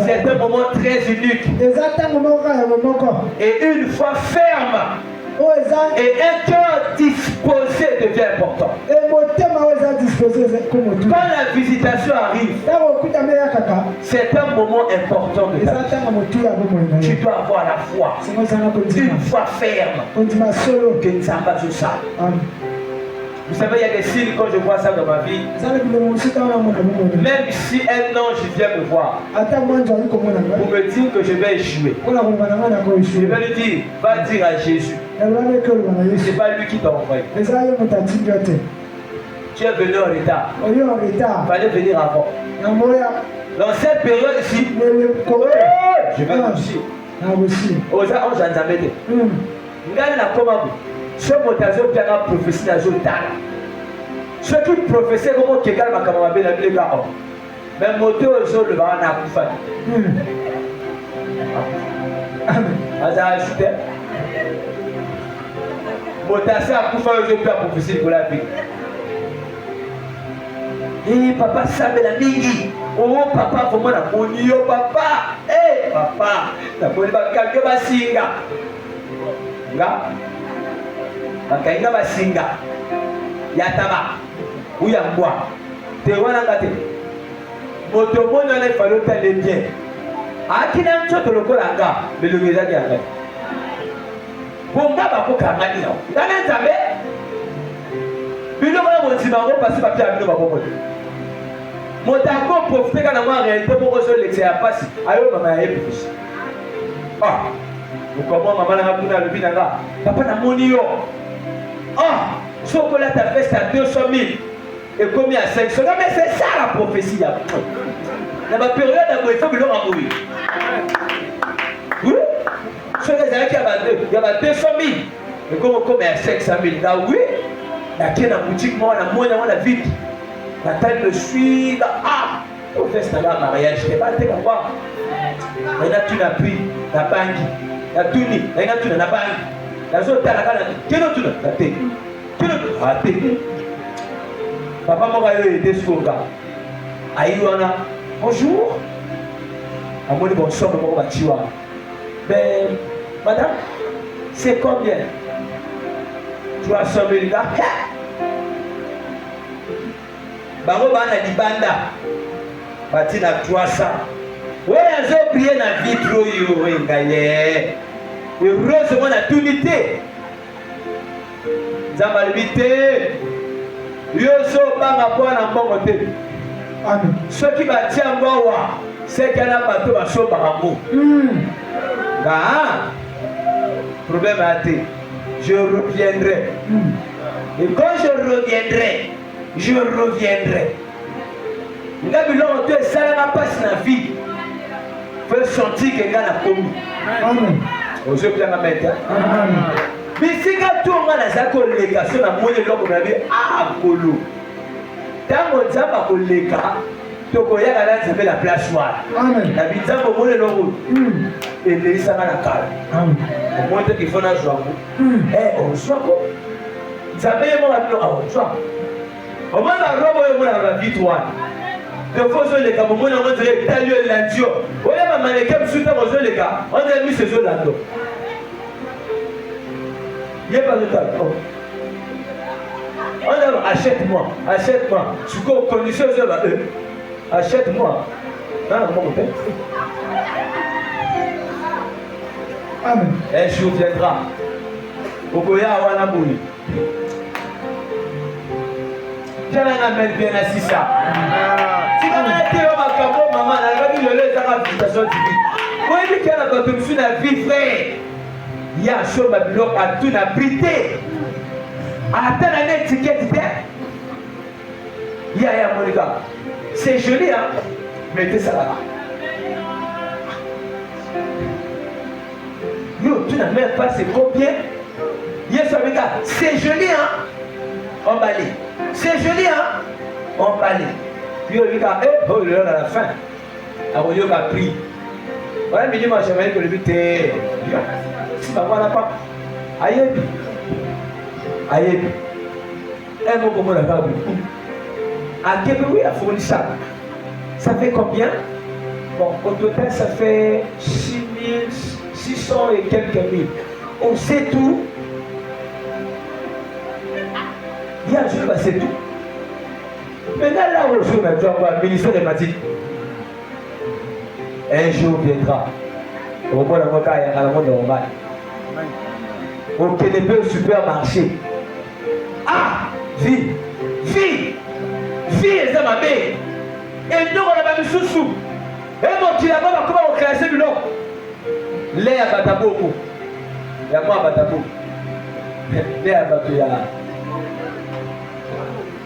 C'est un moment très unique. Et une foi ferme et un cœur disposé devient important. Quand la visitation arrive, c'est un moment important de ta vie. Tu dois avoir la foi, une foi ferme que nous sommes pas sur ça. Vous savez, il y a des signes quand je vois ça dans ma vie. Même si un ange vient me voir pour me dire que je vais échouer, je vais lui dire, va dire à Jésus. C'est pas lui qui t'a envoyé. Tu es venu en retard. Il fallait venir avant. Dans cette période ici, je vais réussir. Aux anges Nzambete. Regardez la commande. Ce motazo qui a prophétie dans le temps. Ceux qui prophétisaient comment quelqu'un m'a camarade la vie là. Mais moto aux le va en akufa. Aza ajouté. Motazo akufa aux autres prophétie pour la vie. Eh papa sabe la mingi. Oh papa vraiment la moni oh papa. Eh papa, la moni ba kalke ba singa. Nga. Bakainga basinga yataba uyambwa te wana ngate moto mono na falo tale bien akina nchoto lokola nga belongeza ki anga bonga bako kangani no ngana nzambe bino bana motima ngo pasi papier bino bako moto moto ako profiter kana mwa réalité pour so l'excès ya pasi ayo mama ya epus ah comment maman na kuna le binanga papa na moni yo. Ah, sauf que là, ta veste à 200 000 et combien à 500 000. Mais c'est ça la prophétie. Dans ma période, il faut que l'on a mourir. Oui, sur les années il y a 200 000 et combien à 500 000. Là, oui, il y a une boutique, moi, la vite. La taille me suit. Ah, au fait, c'est un mariage. Je ne sais pas, tu sais quoi. Il y a une appui, la banque, la tuni, il y a une banque. La zone la papa m'a aidé sur le gars. Aïwana, bonjour. À mon bon somme, mon bâtiment. Ben, madame, c'est combien? 300 000 gars. Bango bana libanda. Bati na 300. Ouais, ils ont prié na vitro yo ngaye. Heureusement na tunité. Zambalibité. Yo so banga kwa na mbongo te. Amen. Ceux qui bâtit en bois, c'est qu'il y a un bateau à chaud par amour. Problème à thé. Je reviendrai. Et quand je reviendrai, Nga biloko to esalanga mpasi na vie. Faut sentir que nga na komi. Amen. Ozopianga meta. Amen. Bisika to nga naza koleka so na moni eloko na vie akolo. Tango nzamba koleka tokoyaka na nzambe la place wana. Amen. Na binzambo moni eloko eleisanga na kala. Amen. Omoni te kifo na zwango. Ozwako. Nzambe ye moko abino awozwa. Omona robo yo mona na vie wana. Que faut les gars, mon on dirait talio et landio. Oui, ma mannequin, je suis dans les gars. On a mis ces œufs là-dedans. Il n'y a pas de temps. On a achète-moi. Je suis comme condition aux œufs là. Achète-moi. Non, mon père. Amen. Un jour viendra. Au Goya, on a bouli. J'ai un amène bien assis ça. Si on a été au Macabo, maman, elle a mis le lait dans la visitation divine. Vous voyez qu'il y a la contribution de la vie, frère. Il y a un show Babylone à tout abrité. À la telle étiquette, il y a un Monica. C'est joli, hein? Mettez ça là-bas. Yo, tu n'as même pas, c'est combien? Yes, c'est joli, hein? Emballé. C'est joli, hein? Emballé. Puis on dit oh, il est à la fin. Alors, il a pris. Voilà, mais dis-moi, j'aimerais que le but est. Si ma voix n'a pas. Aïe. Un mot comme on l'a pas vu. À quel oui, à fournisseur. Ça fait combien? Bon, au total, ça fait 600 et quelques mille. On sait tout. Il y a un jour, c'est tout. Maintenant, là où je vais voir le ministère des Matiques, un jour viendra. Au moins, il y a un monde normal. Au Kénébé, au supermarché. Ah, vie, et ça m'a fait. Et nous, on a pas mis sous-sous. Et mon petit là-bas, comment on crée le nom? L'air à Bataboko. Il y a moi à Bataboko. L'air à Bataboko.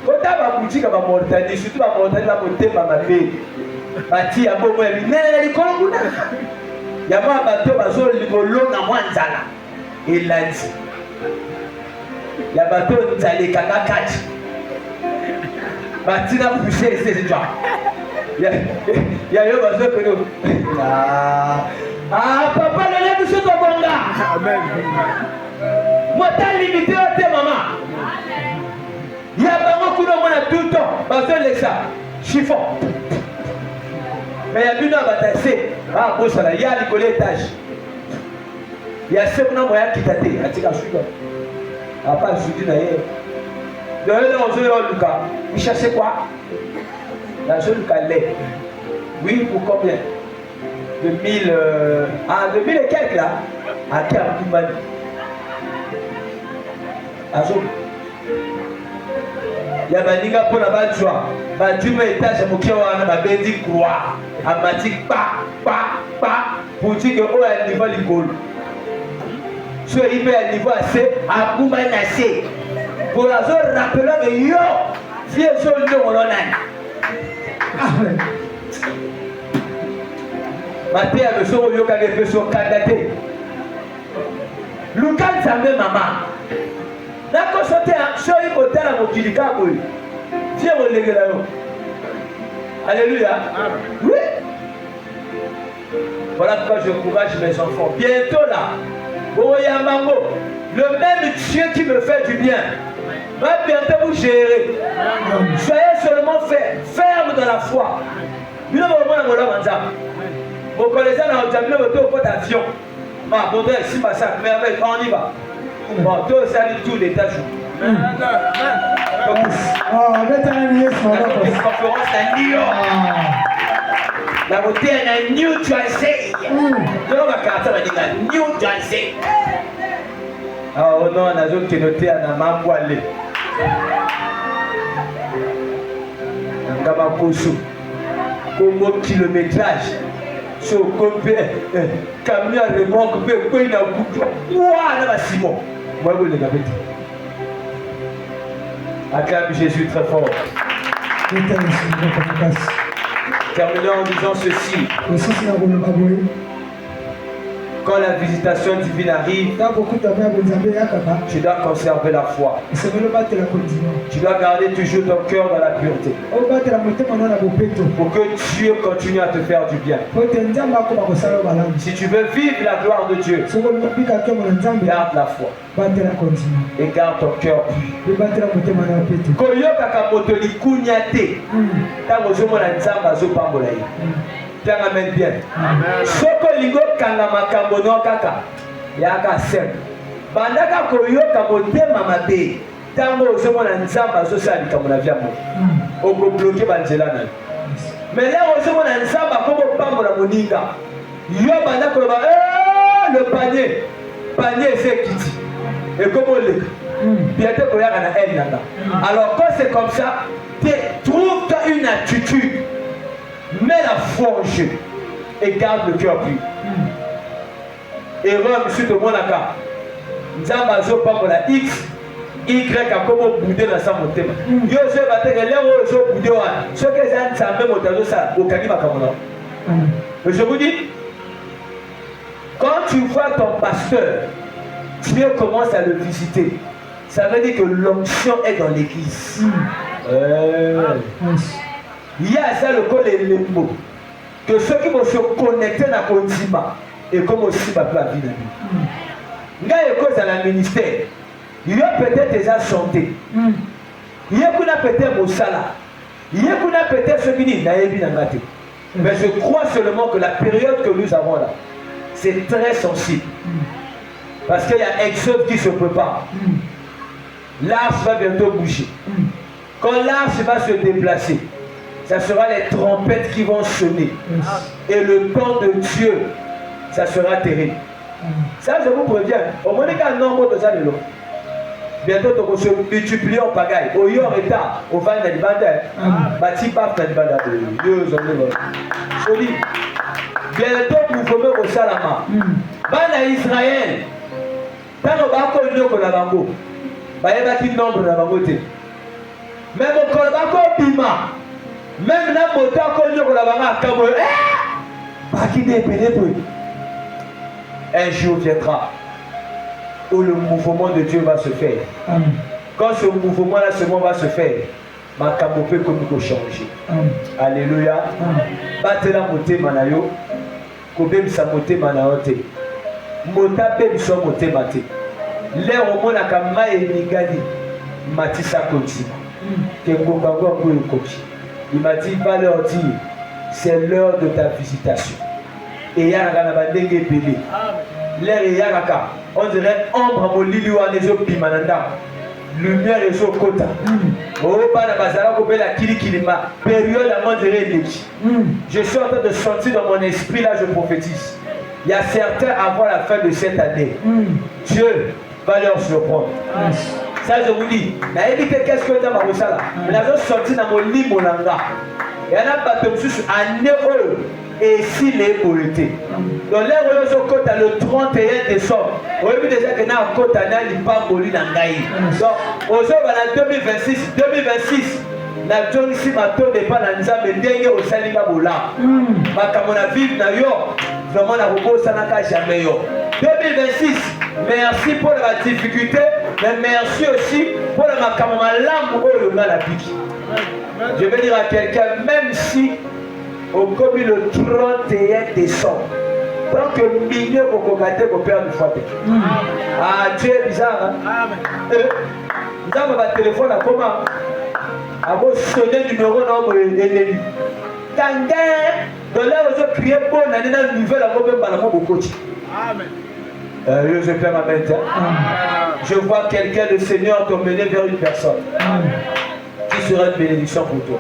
Quand tu as une boutique à Mauritanie, surtout à Mauritanie, à côté de ma fille, Bati à Bobo, il y a des colons. Il y a un bateau, il y a un Mwanzala. Il l'a dit. Il y a un bateau, il y a des Kakakach. Bati n'a poussé, c'est déjà. Il y a un bateau que nous. Ah, papa, le lait, monsieur Tobonga. Amen. Moi, t'as limité au thé, maman. Il y a vraiment beaucoup de monde à tout le temps. Parce que les ça, chiffon. Mais il y a une heure à tasser. Ah, bon, ça là, il y a l'étage. Il y a ceux qui ont moyen qui t'attendent. Il y a des gens qui ont pas de soucis d'ailleurs. De là, vous cherchez quoi? La jeune Lucas lait. Oui, pour combien? De 1000. De 1000 et quelques là. À quel moment? À jour. Il y a des gens qui ont des joie. Il y a des étages qui ont des croix. Il y a pour dire que oh, il y a un niveau d'école. Si il y a un niveau assez, à Kouma assez. Pour la zone, rappelons que yo, si ils sont là, on a. Maté a besoin de yo quand il besoin candidater. Lucas Zambé maman. D'accord, sortez un show hôtel à mon Kilika. Viens mon légué là. Alléluia. Oui. Voilà pourquoi je courage mes enfants. Bientôt là, le même Dieu qui me fait du bien va bientôt vous gérer. Soyez seulement ferme dans la foi. Vous connaissez dans le avion. Ma bonne si ma sac, mais avec, on y va. Bon, toi, ça dit tous les tâches. Conférence à New York. La beauté est à New Jersey. Donc, la carte va dire New Jersey. Ah, oh non, on a d'autres qui notent à la main poilée. Ngama Koso. Comme kilométrage. Sur le camion à remorque, il y a un Simon. Moi, vous l'avez dit. Acclame Jésus très fort. Terminons en disant ceci. Quand la visitation divine arrive, tu dois conserver la foi. Tu dois garder toujours ton cœur dans la pureté. Pour que Dieu continue à te faire du bien. Si tu veux vivre la gloire de Dieu, garde la foi. Et garde ton cœur pur. Amen bien. Soko lingo kanga makambo no kaka yaka sem. Bandaka koyoka motema mabe. Tango ozomona nzamba azosali kamona vyamo. Oko bloquer banzela na. Mais là ozomona nzamba komo pambola moninga. Yo bandaka ba le panier c'est kiti. Et comment le bientôt koyaka na elle nanga. Alors quand c'est comme ça, trouve-toi une attitude. Mets la foi en jeu et garde le cœur pur. Erreur, monsieur de Monaka. Nzamba zo pambola X, Y a comme boudé dans sa montée. Yo je vais te dire, là zo boudé wa. Ce que ça nzambe motazo ça au kani makamona. Je vous dis, quand tu vois ton pasteur, Dieu commence à le visiter. Ça veut dire que l'onction est dans l'église. Il y a ça le col et les mots. Que ceux qui vont se connecter dans la Kondima et comme aussi ma place vie. Il y a cause à la ministère. Il y a peut-être déjà chanté. Il y a peut-être au sala. Il y a peut-être ce qui dit mais je crois seulement que la période que nous avons là, c'est très sensible. Parce qu'il y a Exode qui se prépare. L'arche va bientôt bouger. Quand l'arche va se déplacer, ça sera les trompettes qui vont sonner. Et le temps de Dieu, ça sera terrible. Ça, je vous préviens. Au moins, il y a un nombre de ça de l'eau. Bientôt, on va se multiplier en pagaille. Au yor état, au van de l'ibanda. Bati paf de l'ibanda. Je dis, bientôt, nous formons au Salama. Bana Israël. Tant qu'on va connaître qu'on a bango. Il y a un nombre de bango. Même au Kolbako Bima. Même là, mon temps qu'on a la banane, un jour viendra où le mouvement de Dieu va se faire. Quand ce mouvement-là seulement va se faire, ma camopé comme il faut changer. Alléluia. Battez la moté manayo. Kobem sa moté manayote. Mota bem so moté maté. L'air au monde a kama et migani. Matissa continue. Kengo bango pour le coach. Il m'a dit, va leur dire, c'est l'heure de ta visitation. Et il y a un bandenge belé. L'air et yaraka. On dirait ombre à mon liliwa les autres pimananda. Lumière et autres kota. Oh, bana bazara ko bela kili kilima. Période à mon dirait l'énergie. Je suis en train de sentir dans mon esprit là, je prophétise. Il y a certains avant la fin de cette année. Dieu va leur surprendre. Ça je vous dis, mais évitez qu'est-ce que dans ma là. Mais là je sorti dans mon lit mon langa. Il y en a pas de plus année et si les pollués. Donc là où je côte le 31 décembre. Vous avez vu déjà que dans le côte à il pas moli dans gaï. Donc aujourd'hui en 2026 na John si ma taux dépend dans nzambe ndenge au salinga bola. Ma kamona vive na yo vraiment na robot ça n'a jamais yo. 2026, merci pour la difficulté, mais merci aussi pour la lampe où le mal a piqué. Je vais dire à quelqu'un, même si au commis le 31 décembre, tant que milieu pour cogater pour perdre une fois. Ah, Dieu est bizarre. Nous avons un téléphone à comment? À vous sonner le numéro nombre et l'élu. Dans l'air, vous avez crié pour l'année nouvelle à vous même par la mot de coach. Amen. Je fais ma main. Je vois quelqu'un, le Seigneur t'emmener vers une personne qui sera une bénédiction pour toi.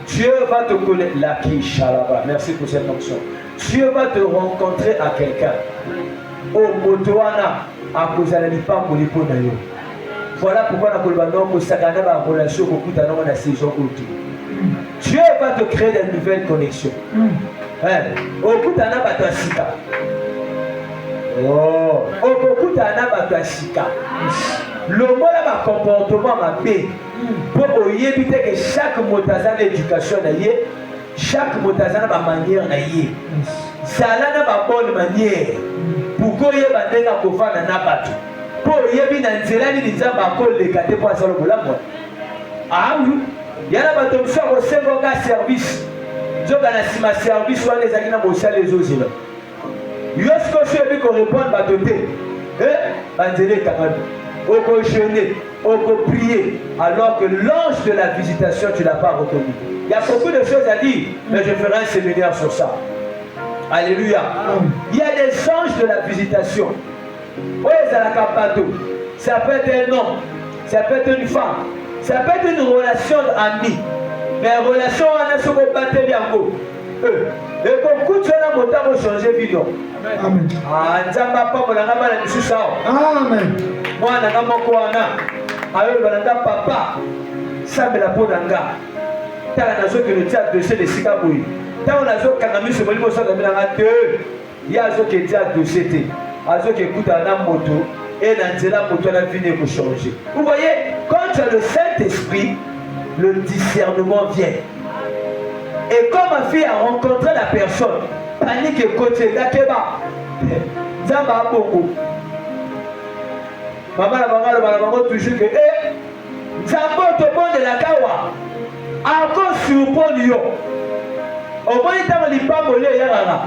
Dieu va te connaître. La Kishalaba. Merci pour cette onction. Dieu va te rencontrer à quelqu'un. Oh, Motoana, à cause de la. Voilà pourquoi nous avons une relation dans la saison autour. Dieu va te créer de nouvelles connexions. Au bout d'un an, le mot là, comportement m'a fait pour éviter que chaque mot dans l'éducation, chaque mot dans ma manière, ça a une bonne manière pour que y ait un pour il y a une anzélanie des gens qui ont pour ça. Ah oui, il y a un bateau qui au service. Je vais ma service soit les agents les autres. Il y a ce que je veux qu'on réponde à bateau. Anzélé Kamadu. On peut jeûner, on peut prier, alors que l'ange de la visitation, tu ne l'as pas reconnu. Il y a beaucoup de choses à dire, mais je ferai un séminaire sur ça. Alléluia. Il y a des anges de la visitation. Ça peut être un homme, ça peut être une femme, ça peut être une relation d'amis, mais relation à ce qu'on battait bien. Et beaucoup de gens ont changé de vie. Amen. Amen. Moi, je papa, ça me la peau d'anga. Tant que le théâtre de chez les Sikaboui. Tant que quand on a mis ce moment, il y a ceux qui étaient à dossier. À ceux qui écoutent un moto et la moto a fini pour changer. Vous voyez, quand tu as le Saint-Esprit, le discernement vient. Et quand ma fille a rencontré la personne, panique et côté d'Akeba, Zamba beaucoup. Maman toujours que, Zambo te bon de la Kawa, encore surprendre yo. Au moins, il t'a pas volé, Yarara.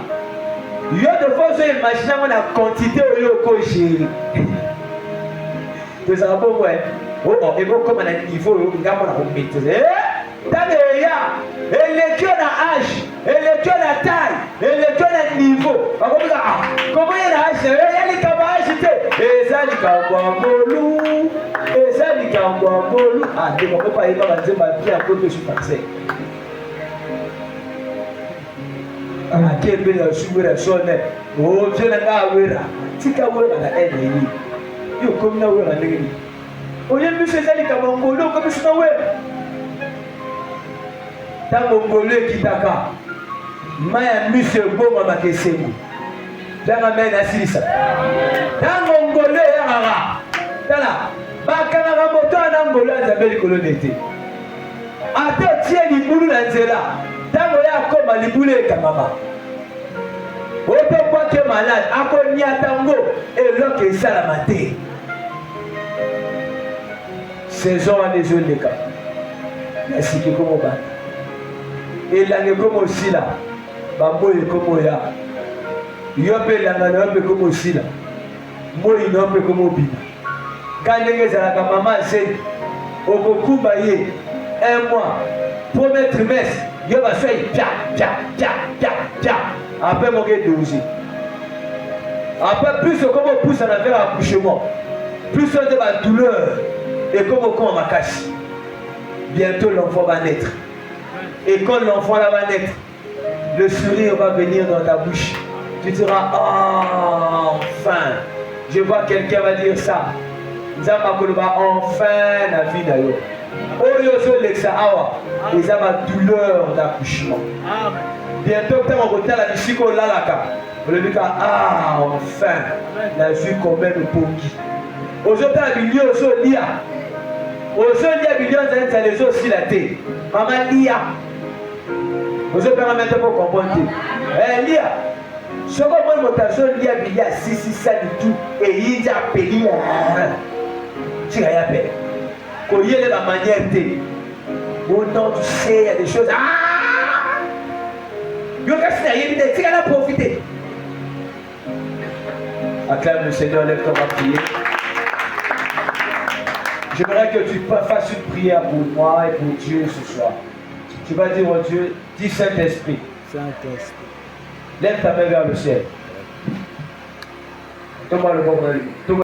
Il y a de fois, j'ai imaginé la quantité où il y a au chéri. Tu sais pas pourquoi? Oh, et vous, comme un niveau, il y a un maîtrise. T'as des gars, et les qui ont âge, et les qui ont la taille, et les qui ont le niveau. Comment il y a l'âge? Il y a les capacités. Et ça, les capacités. Et ça, les capacités. Ah, tu ne peux pas y aller, on va dire à côté de ce français. Quel bel souvenir sonné. Oh, je n'ai pas vu là. Si tu as vu la haine, il y a comme la haine. Oh, il y a une chose qui est comme ça. Dans mon collègue qui t'a cas, Maya Monsieur Boma Makesemu. Dans ma main, Assisa. Dans mon collègue, Yara. Tala. Bakana Moto, dans mon collègue, Isabelle Colonité. Attends, tiens, les boulous là. Dans mon collègue, comme les boulets, Kamama. Autant pas que malade, encore ni à tango, et l'autre est salamate. Saison à des zones de cas. Merci que comme au bas. Et là, comme aussi là, Bambo est comme là. Yopé là, yopé comme aussi là. Moi, il yopé comme au bina. Quand les gens à la maman, c'est au beaucoup baillé, un mois, premier trimestre, il va faire pia. Après, mon gars, aussi. Après, plus on pousse en affaire accouchement, plus on a de la douleur et comme on m'a caché. Bientôt, l'enfant va naître. Et quand l'enfant va naître, le sourire va venir dans ta bouche. Tu diras, oh, enfin. Je vois quelqu'un va dire ça. Enfin, la vie d'ailleurs. Oh, yo, so l'exa awa. Ils ont ma douleur d'accouchement. Bientôt, quand on retient la musique au lalaka, on lui dit, ah, enfin, la vie quand même poki. Aujourd'hui, la vidéo, on lia. Aujourd'hui, la vidéo, on a les aussi la tête. Maman lia. Vous avez permis pour comprendre. Lia. Ce qu'on voit, motation lia, il y a 6 ça du tout. Et il y a appelé. Tu as appelé. Quand il y a la manière de. Bon, non, tu sais, il y a des choses. Ah! Il y a des choses à profiter. Acclame le Seigneur, lève-toi à prier. J'aimerais que tu fasses une prière pour moi et pour Dieu ce soir. Tu vas dire au Dieu, dis Saint-Esprit. Saint-Esprit. Lève ta main vers le ciel. Tomba le